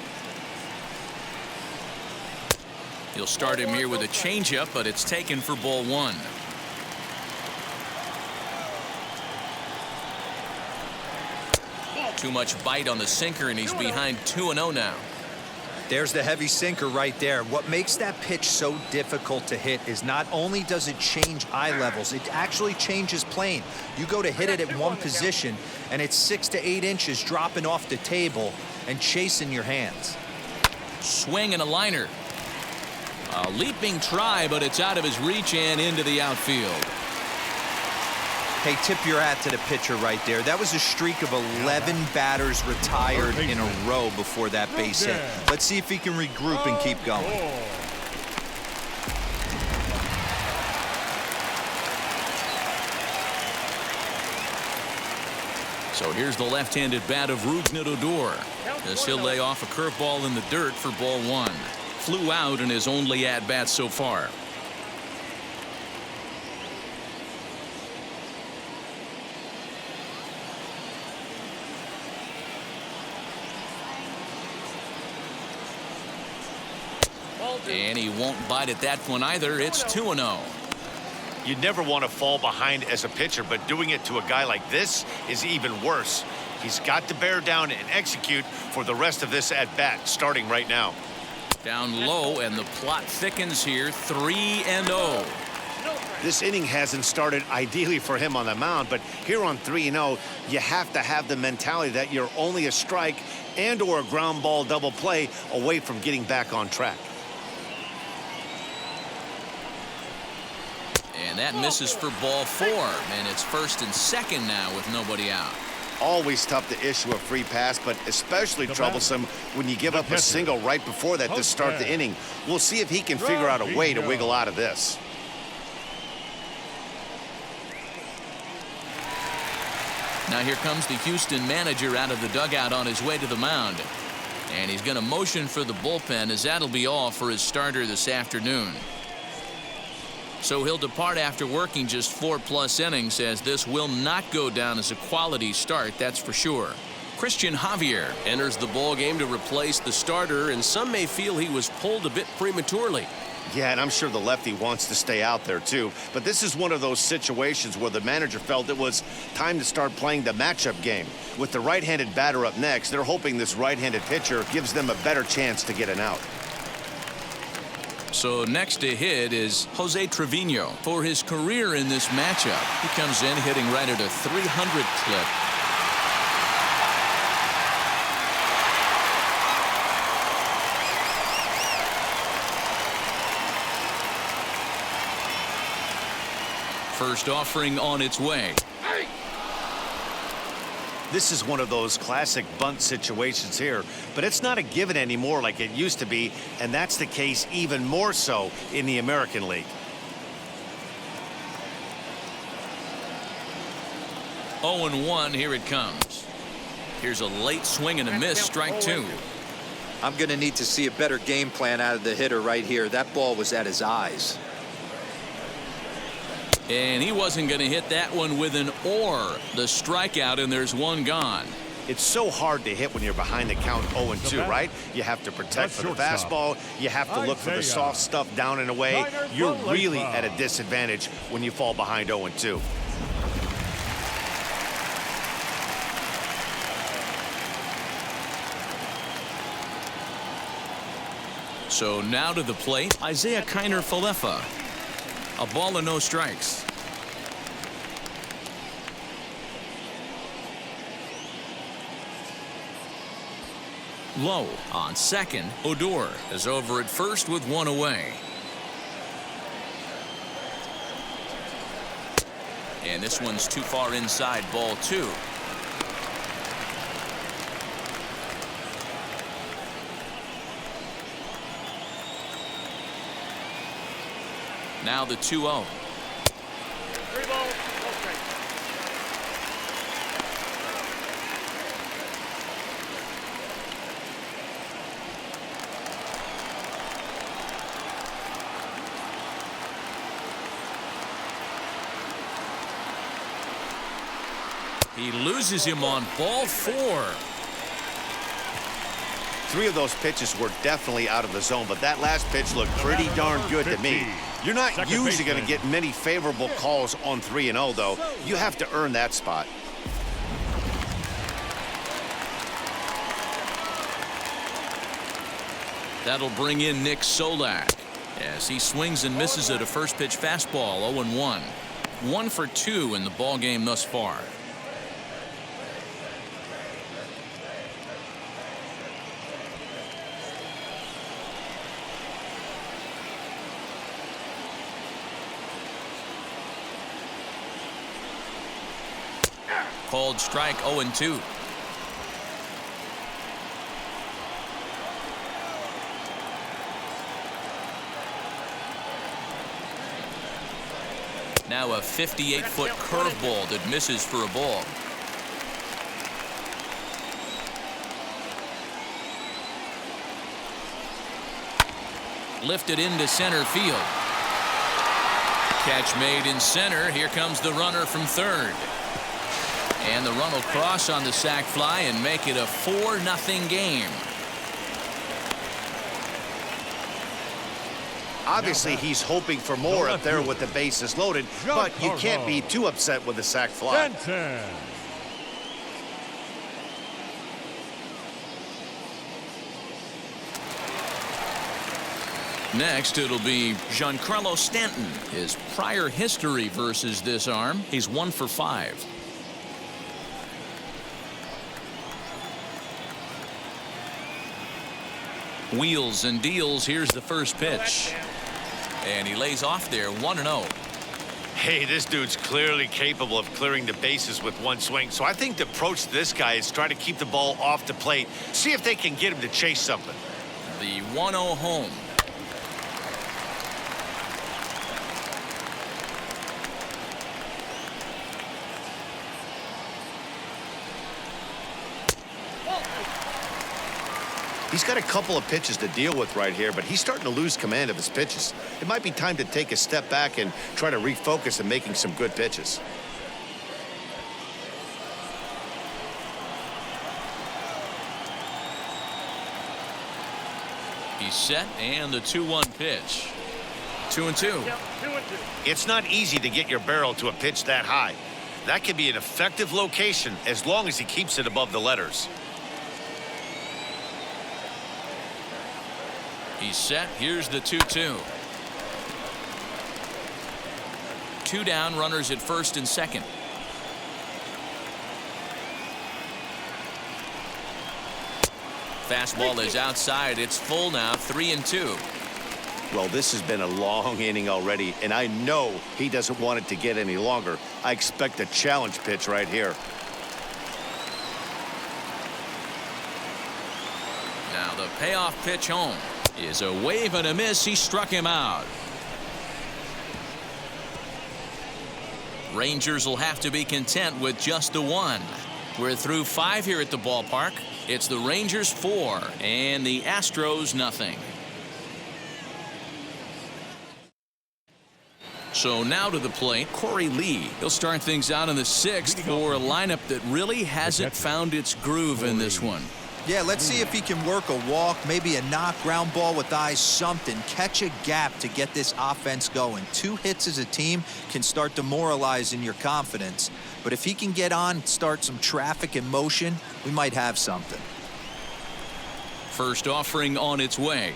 He'll start him here with a changeup, but it's taken for ball one. Too much bite on the sinker, and he's behind 2-0 now.
There's the heavy sinker right there. What makes that pitch so difficult to hit is not only does it change eye levels, it actually changes plane. You go to hit it at one position, and it's 6 to 8 inches dropping off the table and chasing your hands.
Swing and a liner. A leaping try, but it's out of his reach and into the outfield.
Hey, tip your hat to the pitcher right there. That was a streak of 11 batters retired in a row before that base hit. Let's see if he can regroup and keep going.
So here's the left-handed bat of Rougned Odor, as he'll lay off a curveball in the dirt for ball one. Flew out in his only at-bat so far. And he won't bite at that one either. It's 2-0.
You never want to fall behind as a pitcher, but doing it to a guy like this is even worse. He's got to bear down and execute for the rest of this at-bat, starting right now.
Down low, and the plot thickens here. 3-0.
This inning hasn't started ideally for him on the mound, but here on 3-0, you have to have the mentality that you're only a strike and or a ground ball double play away from getting back on track.
And that misses for ball four, and it's first and second now with nobody out.
Always tough to issue a free pass, but especially troublesome when you give up a single right before that to start the inning. We'll see if he can figure out a way to wiggle out of this.
Now here comes the Houston manager out of the dugout on his way to the mound. And he's going to motion for the bullpen, as that'll be all for his starter this afternoon. So he'll depart after working just 4+ innings, as this will not go down as a quality start, that's for sure. Christian Javier
Enters the ball game to replace the starter, and some may feel he was pulled a bit prematurely.
Yeah, and I'm sure the lefty wants to stay out there too. But this is one of those situations where the manager felt it was time to start playing the matchup game. With the right-handed batter up next, they're hoping this right-handed pitcher gives them a better chance to get an out.
So next to hit is Jose Trevino. For his career in this matchup, he comes in hitting right at a 300 clip. First offering on its way.
This is one of those classic bunt situations here, but it's not a given anymore like it used to be, and that's the case even more so in the American League.
0-1, here it comes. Here's a late swing and a miss, strike two.
I'm going to need to see a better game plan out of the hitter right here. That ball was at his eyes.
And he wasn't going to hit that one with an or. The strikeout, and there's one gone.
It's so hard to hit when you're behind the count 0-2, right? You have to protect for the fastball. You have to look for the soft stuff down and away. You're really at a disadvantage when you fall behind 0-2.
So now to the plate, Isaiah Kiner-Falefa. A ball and no strikes. Low on second. Odor is over at first with one away. And this one's too far inside, ball two. Now the 2-0.
3 balls, no strikes.
He loses him on ball 4.
3 of those pitches were definitely out of the zone, but that last pitch looked pretty darn good to me. You're not usually going to get many favorable calls on 3-0, though. You have to earn that spot.
That'll bring in Nick Solac as he swings and misses at a first pitch fastball. 0-1. 1 for 2 in the ball game thus far. Called strike. 0-2. Now a 58-foot curveball that misses for a ball. Lifted into center field. Catch made in center. Here comes the runner from third. And the run will cross on the sac fly and make it a 4-0 game.
Obviously, he's hoping for more up there with the bases loaded, but you can't be too upset with the sac fly.
Stanton.
Next, it'll be Giancarlo Stanton. His prior history versus this arm, he's 1 for 5. Wheels and deals. Here's the first pitch. And he lays off there. 1-0.
Hey, this dude's clearly capable of clearing the bases with one swing. So I think the approach to this guy is try to keep the ball off the plate. See if they can get him to chase something.
The 1-0 home.
He's got a couple of pitches to deal with right here, but he's starting to lose command of his pitches. It might be time to take a step back and try to refocus on making some good pitches.
He's set, and the 2-1 pitch. 2-2.
Yep, 2-2.
It's not easy to get your barrel to a pitch that high. That can be an effective location as long as he keeps it above the letters.
He's set. Here's the 2-2. 2 down, runners at first and second. Fastball is outside. It's full now. 3-2.
Well, this has been a long inning already, and I know he doesn't want it to get any longer. I expect a challenge pitch right here.
Now the payoff pitch home is a wave and a miss. He struck him out. Rangers will have to be content with just the 1. We're through 5 here at the ballpark. It's the Rangers 4 and the Astros 0. So now to the plate, Corey Lee. He'll start things out in the 6th for a lineup that really hasn't found its groove in this one.
Yeah, let's see if he can work a walk, maybe a knock, ground ball with eyes, something. Catch a gap to get this offense going. 2 hits as a team can start demoralizing your confidence. But if he can get on, start some traffic in motion, we might have something.
First offering on its way.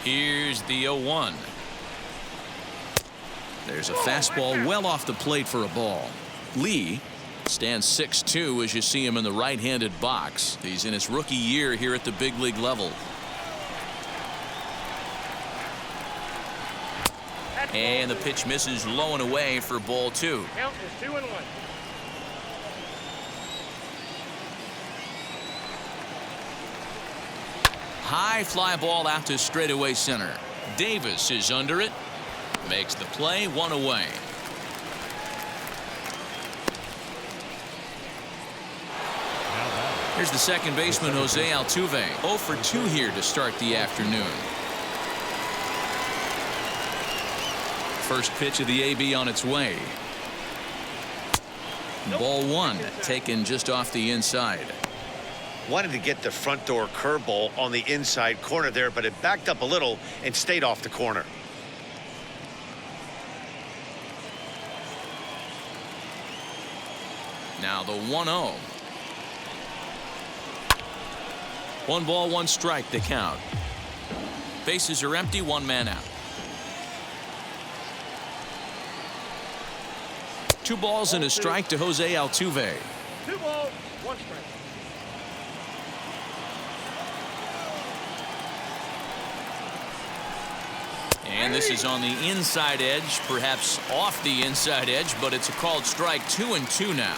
Here's the 0-1. There's a fastball well off the plate for a ball. Lee stands 6'2" as you see him in the right-handed box. He's in his rookie year here at the big league level. And the pitch misses low and away for ball 2.
Count is 2-1.
High fly ball out to straightaway center. Davis is under it. Makes the play, 1 away. Here's the second baseman, Jose Altuve. 0 for 2 here to start the afternoon. First pitch of the AB on its way. Ball 1, taken just off the inside.
Wanted to get the front door curveball on the inside corner there, but it backed up a little and stayed off the corner.
Now the 1-0. 1 ball, 1 strike, the count. Bases are empty, 1 man out. 2 balls and a strike to Jose Altuve.
2 balls, 1 strike.
And this is on the inside edge, perhaps off the inside edge, but it's a called strike. 2-2 now.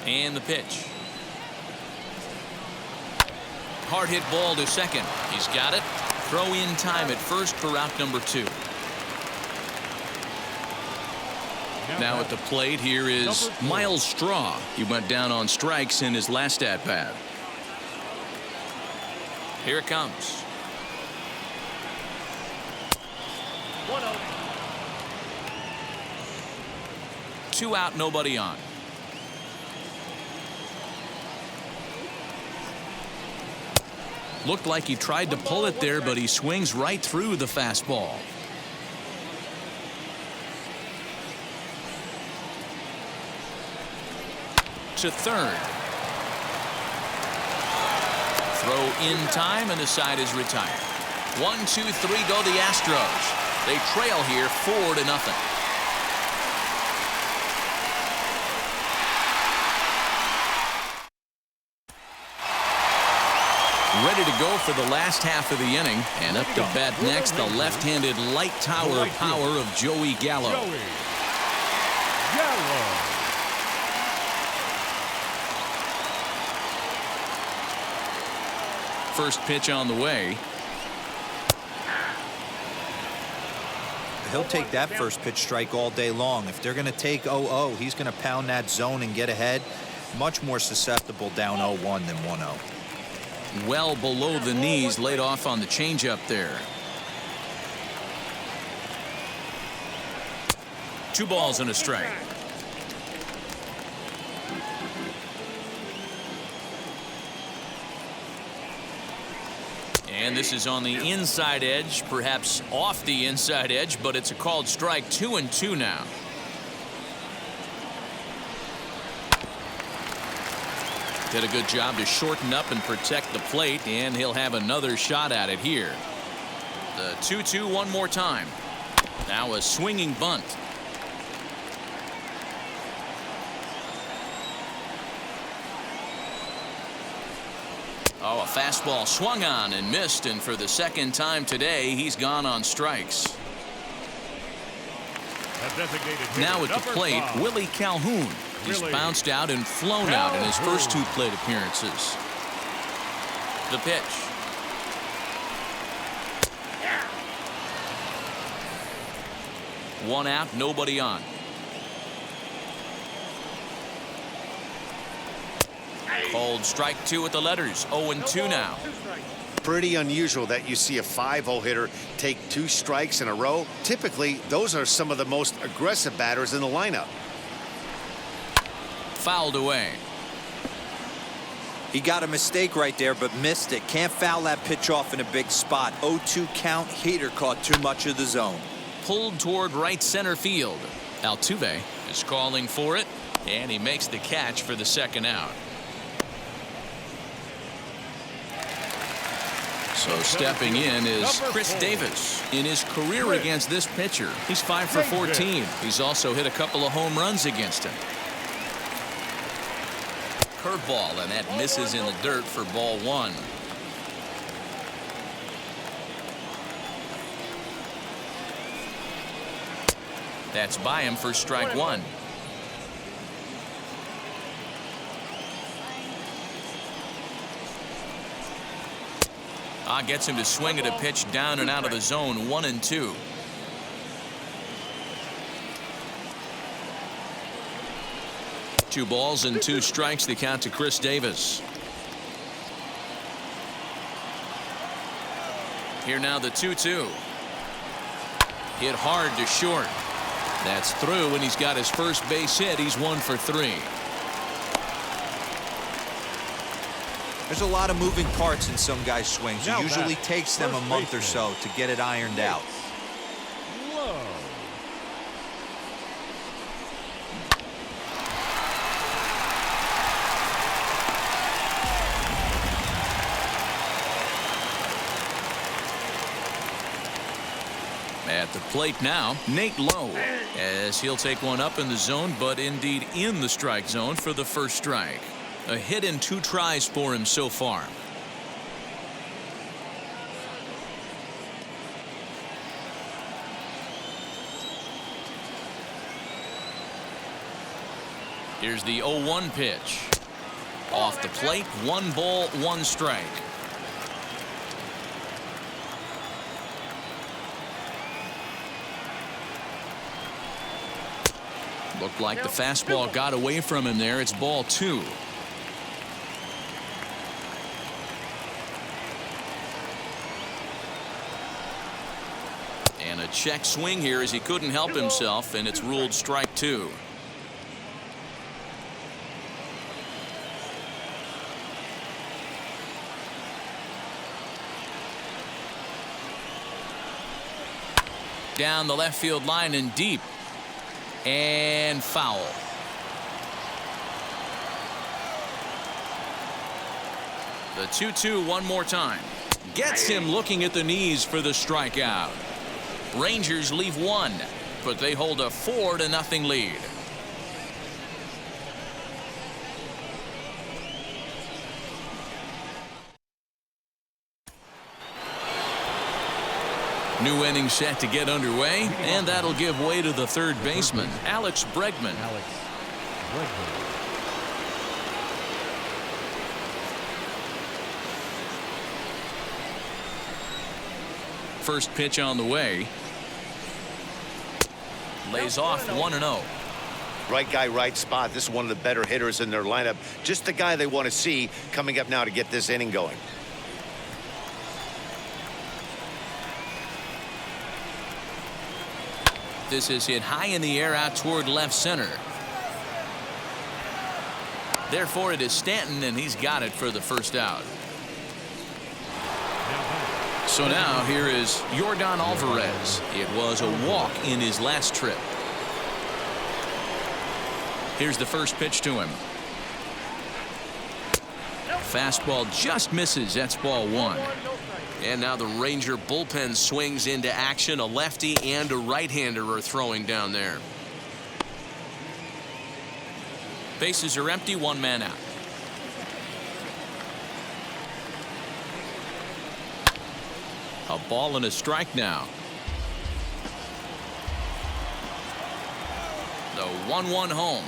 And the pitch. Hard hit ball to second. He's got it. Throw in time at first for out number 2. Now at the plate here is Miles Straw. He went down on strikes in his last at bat. Here it comes.
1-0.
2 out, nobody on. Looked like he tried to pull it there, but he swings right through the fastball. To third. Throw in time, and the side is retired. 1, 2, 3 go the Astros. They trail here 4-0. Ready to go for the last half of the inning, and up to bat next, the left-handed light tower power of Joey Gallo. First pitch on the way.
He'll take that first pitch strike all day long. If they're going to take 0-0, he's going to pound that zone and get ahead. Much more susceptible down 0-1 than 1-0.
Well below the knees, laid off on the changeup there. 2 balls and a strike. And this is on the inside edge, perhaps off the inside edge, but it's a called strike. 2-2 now. Did a good job to shorten up and protect the plate, and he'll have another shot at it here. The 2-2 one more time. Now a swinging bunt. Oh, a fastball swung on and missed, and for the second time today, he's gone on strikes. Now at the plate, Willie Calhoun. He's bounced out and flown out in his first 2 plate appearances. The pitch. One out, nobody on. Called strike 2 at the letters. 0-2 now.
Pretty unusual that you see a 5-0 hitter take 2 strikes in a row. Typically, those are some of the most aggressive batters in the lineup.
Fouled away.
He got a mistake right there, but missed it. Can't foul that pitch off in a big spot. 0-2 count. Hader caught too much of the zone.
Pulled toward right center field. Altuve is calling for it, and he makes the catch for the second out. So stepping in is Chris Davis. In his career against this pitcher, he's 5 for 14. He's also hit a couple of home runs against him. Curveball, and that misses in the dirt for ball 1. That's by him for strike one. Gets him to swing at a pitch down and out of the zone. 1-2. Two balls and two strikes. The count to Chris Davis. Here now the 2-2. Hit hard to short. That's through, and he's got his first base hit. He's 1 for 3.
There's a lot of moving parts in some guys' swings. It
Now
usually
back,
takes them a
first
month or
baseman.
so to get it ironed out.
Whoa.
At the plate now, Nate Lowe, as he'll take one up in the zone, but indeed in the strike zone for the first strike. A hit in 2 tries for him so far. Here's the 0-1 pitch. Off the plate, 1 ball, 1 strike. Looked like the fastball got away from him there. It's ball 2. And a check swing here as he couldn't help himself, and it's ruled strike 2. Down the left field line and deep. And foul. The 2-2 one more time. Gets him looking at the knees for the strikeout. Rangers leave 1, but they hold a 4-0 lead. New inning set to get underway, and that'll give way to the third baseman, Alex Bregman. First pitch on the way. Lays off 1-0.
Right guy, right spot. This is one of the better hitters in their lineup. Just the guy they want to see coming up now to get this inning going.
This is hit high in the air out toward left center. Therefore, it is Stanton, and he's got it for the first out. So now here is Yordan Alvarez. It was a walk in his last trip. Here's the first pitch to him. Fastball just misses. That's ball 1. And now the Ranger bullpen swings into action. A lefty and a right-hander are throwing down there. Bases are empty. 1 man out. A ball and a strike now. The 1-1 home.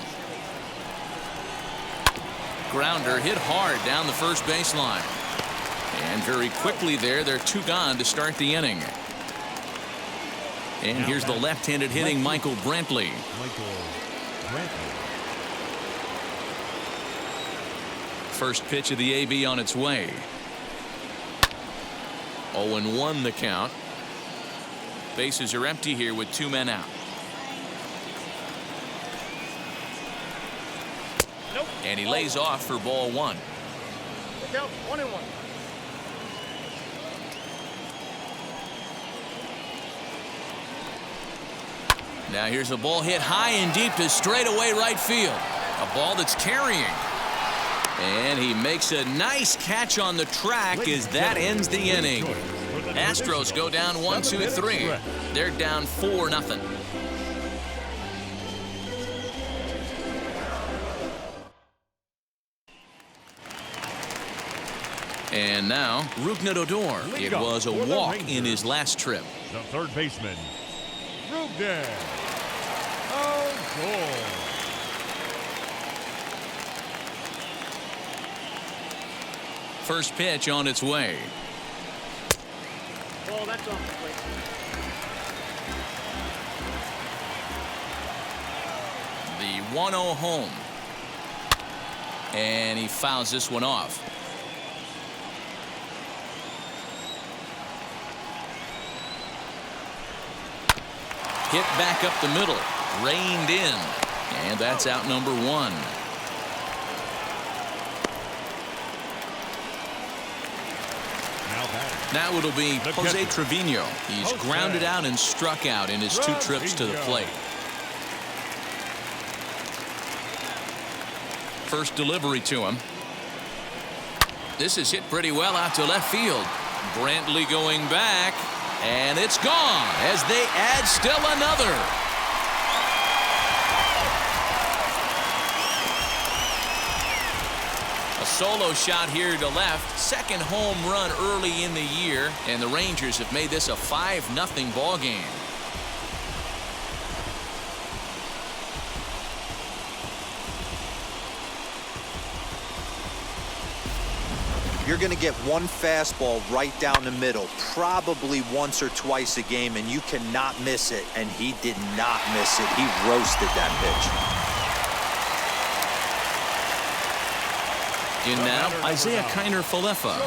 Grounder hit hard down the first baseline. And very quickly there, they're 2 gone to start the inning. And here's the left-handed hitting Michael Brantley. First pitch of the AB on its way. 0-1 the count. Bases are empty here with 2 men out. And he lays off for ball 1.
Look out, 1-1.
Now here's a ball hit high and deep to straightaway right field. A ball that's carrying. And he makes a nice catch on the track as that ends the inning. Astros go down 1-2-3. They're down 4-0. And now, Rougned Odor. It was a walk in his last trip.
The third baseman, Rougned.
First pitch on its way.
Ball, that's off the plate.
The 1-0 home. And he fouls this one off. Hit back up the middle. Reined in. And that's out number 1. Now it'll be Jose Trevino. He's grounded out and struck out in his 2 trips to the plate. First delivery to him. This is hit pretty well out to left field. Brantley going back, and it's gone as they add still another. A solo shot here to left. Second home run early in the year, and the Rangers have made this a 5-0 ball game.
You're going to get one fastball right down the middle, probably once or twice a game, and you cannot miss it. And he did not miss it. He roasted that pitch.
In now, Isaiah Kiner-Falefa,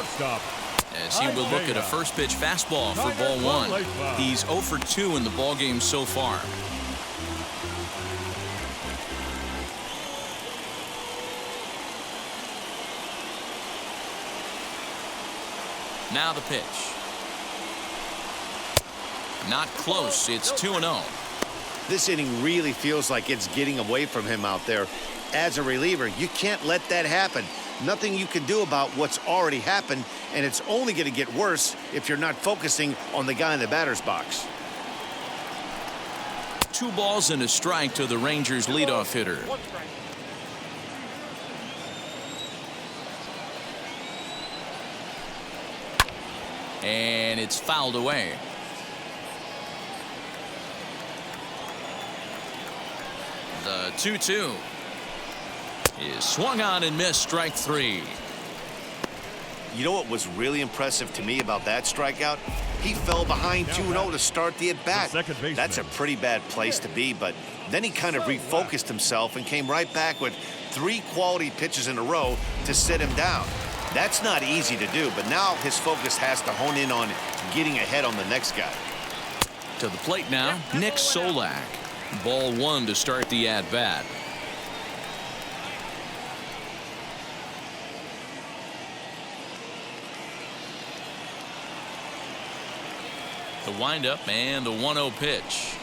as he will look at a first pitch fastball for ball 1. He's 0 for 2 in the ball game so far. Now the pitch. Not close. It's 2-0.
This inning really feels like it's getting away from him out there. As a reliever, you can't let that happen. Nothing you can do about what's already happened, and it's only going to get worse if you're not focusing on the guy in the batter's box.
2 balls and a strike to the Rangers leadoff hitter. And it's fouled away. The 2-2 is swung on and missed. Strike 3.
You know what was really impressive to me about that strikeout? He fell behind 2-0 to start the at-bat. That's a pretty bad place to be, but then he kind of refocused himself and came right back with 3 quality pitches in a row to sit him down. That's not easy to do, but now his focus has to hone in on getting ahead on the next guy.
To the plate now, Nick Solac. Ball 1 to start the at-bat. The windup and the 1-0 pitch.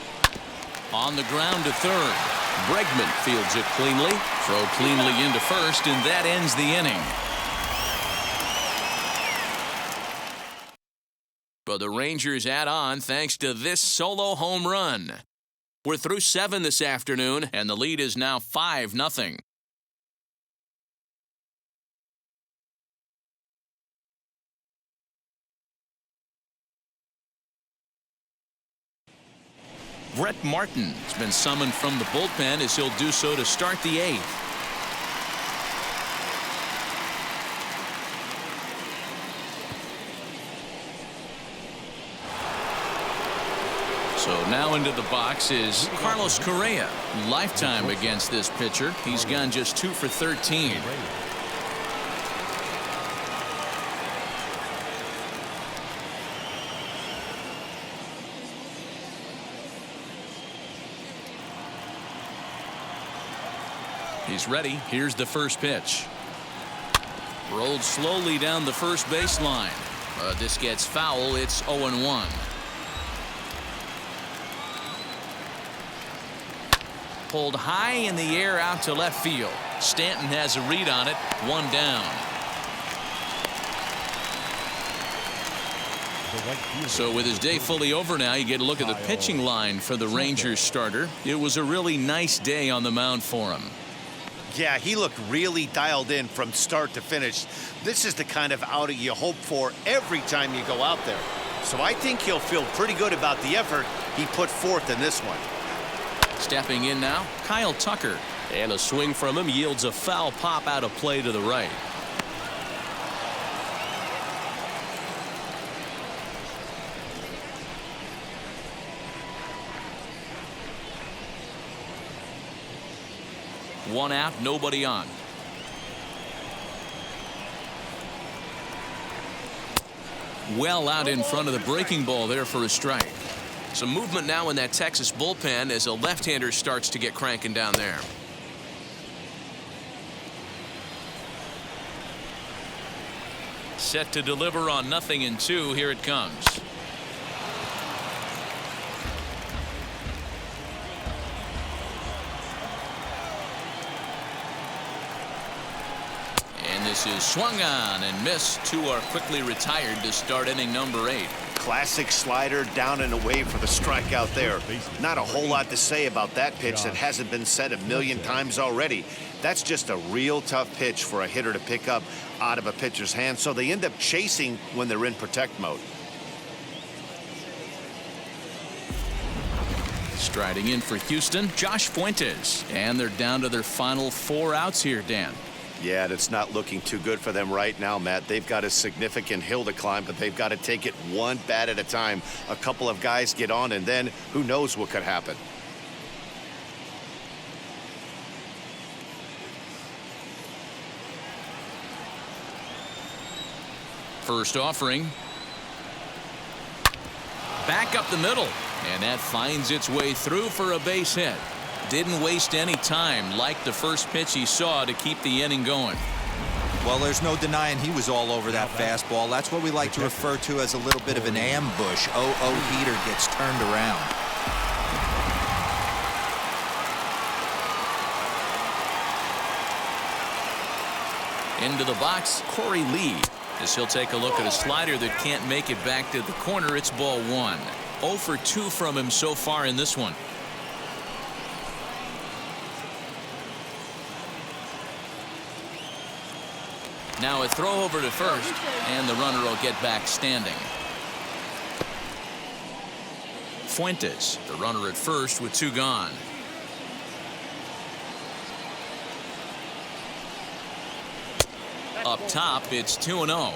On the ground to third. Bregman fields it cleanly. Throw cleanly into first, and that ends the inning. But the Rangers add on thanks to this solo home run. We're through 7 this afternoon, and the lead is now 5-0. Brett Martin has been summoned from the bullpen as he'll do so to start the 8th. So now into the box is Carlos Correa. Lifetime against this pitcher. He's gone just 2 for 13. He's ready. Here's the first pitch. Rolled slowly down the first baseline. This gets foul. It's 0-1. Pulled high in the air out to left field. Stanton has a read on it. 1 down. So with his day fully over now, you get a look at the pitching line for the Rangers starter. It was a really nice day on the mound for him.
Yeah, he looked really dialed in from start to finish. This is the kind of outing you hope for every time you go out there. So I think he'll feel pretty good about the effort he put forth in this one.
Stepping in now, Kyle Tucker. And a swing from him yields a foul pop out of play to the right. 1 out, nobody on. Well out in front of the breaking ball there for a strike. Some movement now in that Texas bullpen as a left-hander starts to get cranking down there. Set to deliver on 0-2. Here it comes. And this is swung on and missed. 2 are quickly retired to start inning number 8.
Classic slider down and away for the strikeout there. Not a whole lot to say about that pitch that hasn't been said a million times already. That's just a real tough pitch for a hitter to pick up out of a pitcher's hand, so they end up chasing when they're in protect mode.
Striding in for Houston, Josh Fuentes. And they're down to their final 4 outs here, Dan.
Yeah, that's not looking too good for them right now, Matt. They've got a significant hill to climb, but they've got to take it one bat at a time. A couple of guys get on, and then who knows what could happen.
First offering. Back up the middle, and that finds its way through for a base hit. Didn't waste any time like the first pitch he saw to keep the inning going.
Well, there's no denying he was all over that fastball. That's what we like to refer to as a little bit of an ambush. Heater gets turned around.
Into the box, Corey Lee. As he'll take a look at a slider that can't make it back to the corner. It's ball 1. 0 for 2 from him so far in this one. Now a throw over to first, and the runner will get back standing. Fuentes, the runner at first with 2 gone. Up top, it's 2-0.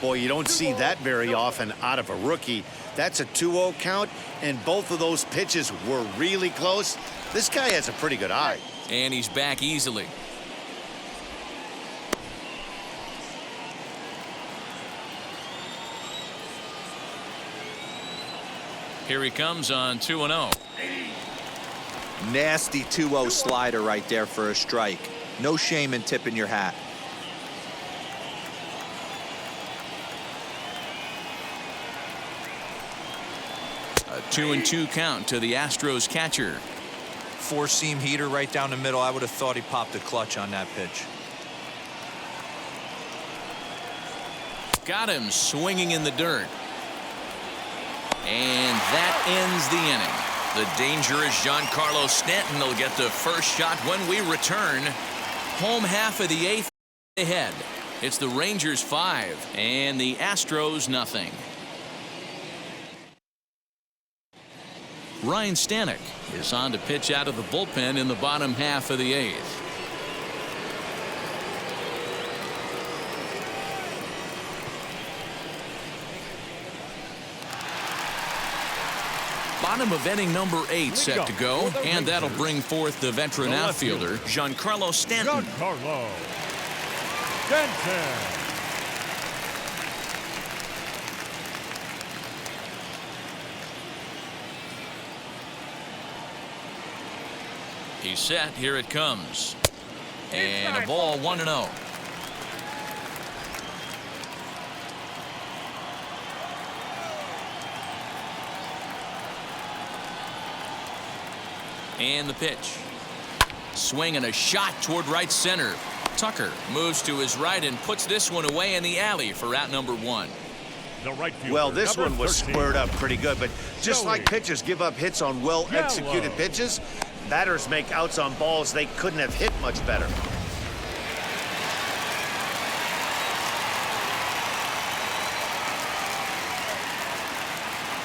Boy, you don't see that very often out of a rookie. That's a 2-0 count, and both of those pitches were really close. This guy has a pretty good eye.
And he's back easily. Here he comes on 2-0.
Nasty 2-0 slider right there for a strike. No shame in tipping your hat.
A 2-2 count to the Astros catcher.
4-seam heater right down the middle. I would have thought he popped a clutch on that pitch.
Got him swinging in the dirt. And that ends the inning. The dangerous Giancarlo Stanton will get the first shot when we return. Home half of the 8th ahead. It's the Rangers 5 and the Astros 0. Ryan Stanek is on to pitch out of the bullpen in the bottom half of the 8th. Bottom of inning number 8 set to go, and that'll bring forth the veteran outfielder, Giancarlo Stanton.
Giancarlo Stanton.
He's set. Here it comes. And a ball 1-0. And the pitch. Swing and a shot toward right center. Tucker moves to his right and puts this one away in the alley for out number 1.
The right fielder,
Well, this
number
one was
13.
squared up pretty good, but just like pitchers give up hits on well-executed
Gallo.
pitches, batters make outs on balls they couldn't have hit much better.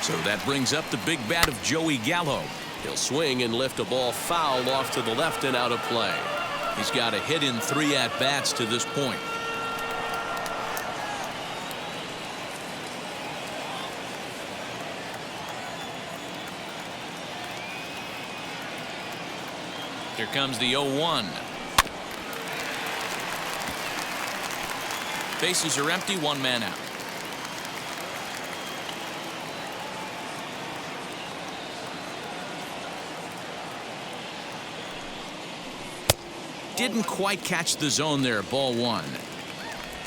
So that brings up the big bat of Joey Gallo. He'll swing and lift a ball foul off to the left and out of play. He's got a hit in 3 at-bats to this point. Here comes the 0-1. Bases are empty, one man out. Didn't quite catch the zone there. Ball one.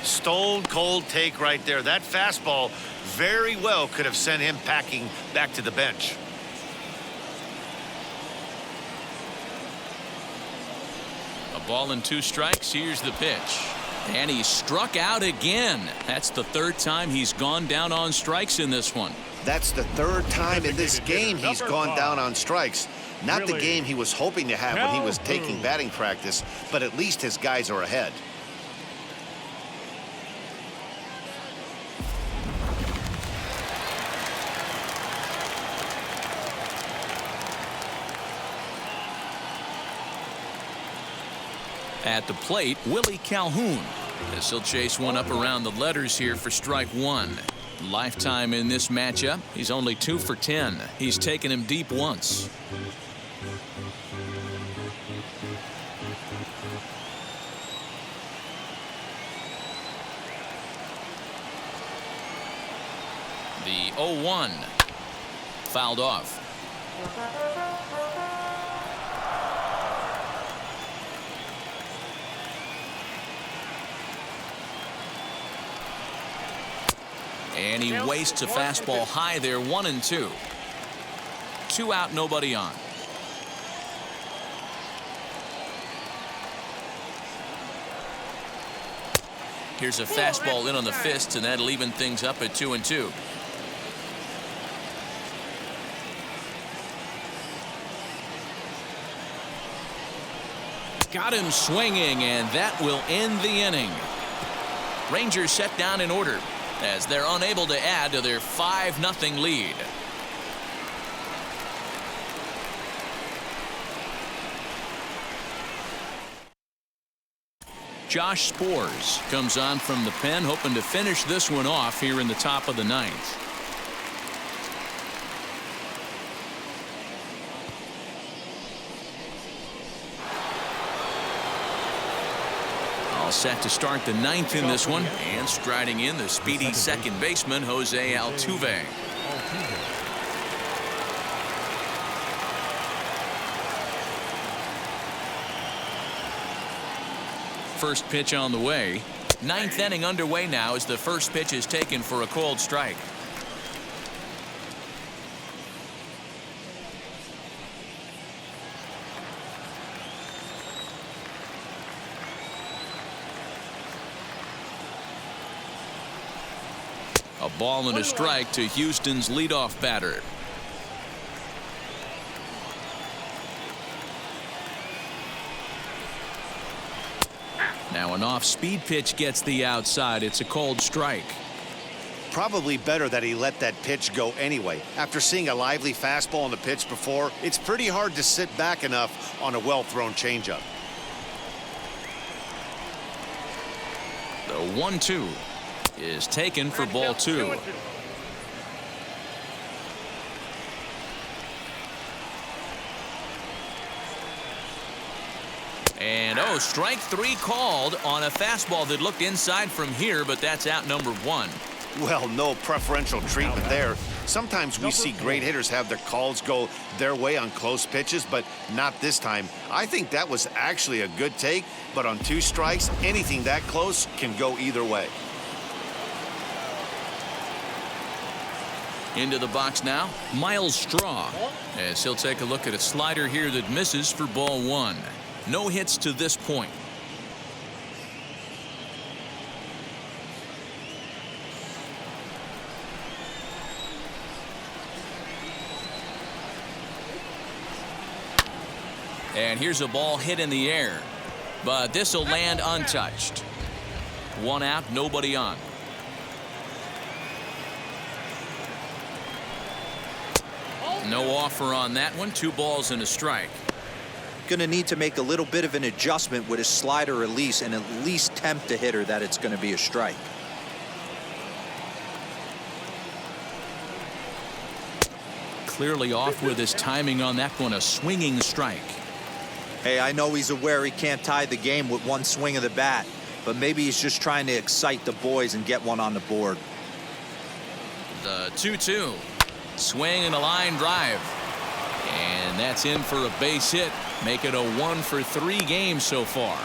Stone cold take right there. That fastball very well could have sent him packing back to the bench.
A ball and 2 strikes. Here's the pitch. And he struck out again. That's the 3rd time he's gone down on strikes in this one.
That's the 3rd time in this game he's gone down on strikes. Not the game he was hoping to have when he was taking batting practice, but at least his guys are ahead.
At the plate, Willie Calhoun. As he'll chase one up around the letters here for strike 1. Lifetime in this matchup, he's only 2 for 10. He's taken him deep once. The 0-1 fouled off. And he wastes a fastball high there. 1-2. 2 out, nobody on. Here's a fastball in on the fist, and that'll even things up at 2-2. Got him swinging, and that will end the inning. Rangers set down in order as they're unable to add to their 5-0 lead. Josh Spores comes on from the pen, hoping to finish this one off here in the top of the 9th. All set to start the 9th in this one, and striding in the speedy second baseman Jose Altuve. First pitch on the way. 9th inning underway now as the first pitch is taken for a cold strike. A ball and a strike to Houston's leadoff batter. Now an off-speed pitch gets the outside. It's a cold strike.
Probably better that he let that pitch go anyway. After seeing a lively fastball on the pitch before, it's pretty hard to sit back enough on a well-thrown changeup.
The 1-2 is taken for ball 2. And strike 3 called on a fastball that looked inside from here, but that's out number 1.
Well, no preferential treatment there. Sometimes we see great hitters have their calls go their way on close pitches, but not this time. I think that was actually a good take, but on 2 strikes, anything that close can go either way.
Into the box now, Miles Straw, as he'll take a look at a slider here that misses for ball 1. No hits to this point. And here's a ball hit in the air, but this will land untouched. 1 out, nobody on. No offer on that one. 2 balls and a strike.
Going to need to make a little bit of an adjustment with his slider release and at least tempt a hitter that it's going to be a strike. Clearly off with his timing on that one. A swinging strike. Hey, I know he's aware he can't tie the game with one swing of the bat, but maybe he's just trying to excite the boys and get one on the board.
The 2-2. Swing and a line drive. And that's in for a base hit. Make it a 1-for-3 game so far.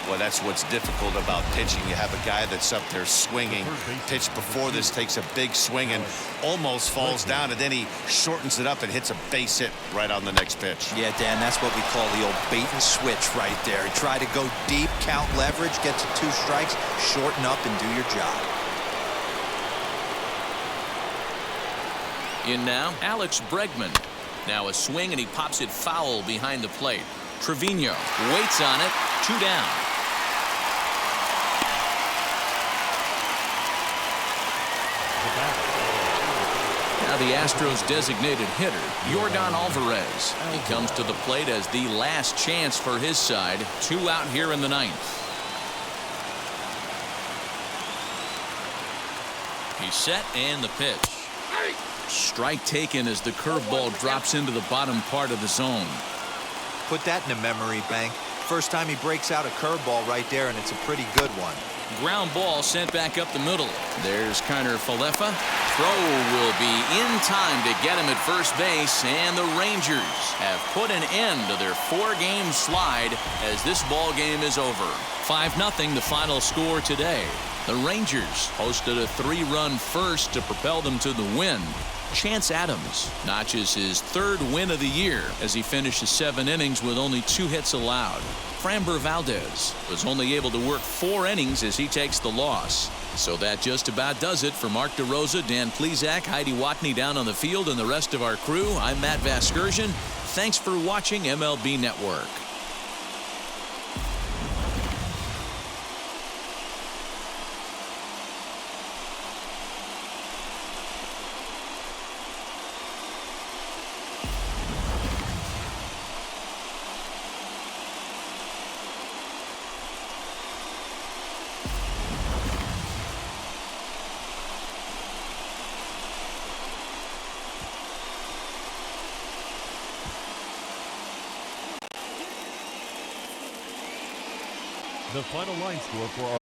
Well, that's what's difficult about pitching. You have a guy that's up there swinging. Pitch before this takes a big swing and almost falls down, and then he shortens it up and hits a base hit right on the next pitch.
Yeah, Dan, that's what we call the old bait and switch right there. Try to go deep, count leverage, get to 2 strikes, shorten up, and do your job.
In now, Alex Bregman. Now a swing, and he pops it foul behind the plate. Trevino waits on it. 2 down. Now the Astros designated hitter, Yordan Alvarez. He comes to the plate as the last chance for his side. 2 out here in the 9th. He's set, and the pitch. Strike taken as the curveball drops into the bottom part of the zone.
Put that in the memory bank. First time he breaks out a curveball right there, and it's a pretty good one.
Ground ball sent back up the middle. There's Kiner Falefa. Throw will be in time to get him at first base, and the Rangers have put an end to their 4-game slide as this ball game is over. 5-0 the final score today. The Rangers posted a 3-run first to propel them to the win. Chance Adams notches his 3rd win of the year as he finishes 7 innings with only 2 hits allowed. Framber Valdez was only able to work 4 innings as he takes the loss. So that just about does it for Mark DeRosa, Dan Plesac, Heidi Watney down on the field, and the rest of our crew. I'm Matt Vasgersian. Thanks for watching MLB Network.
The final line score for our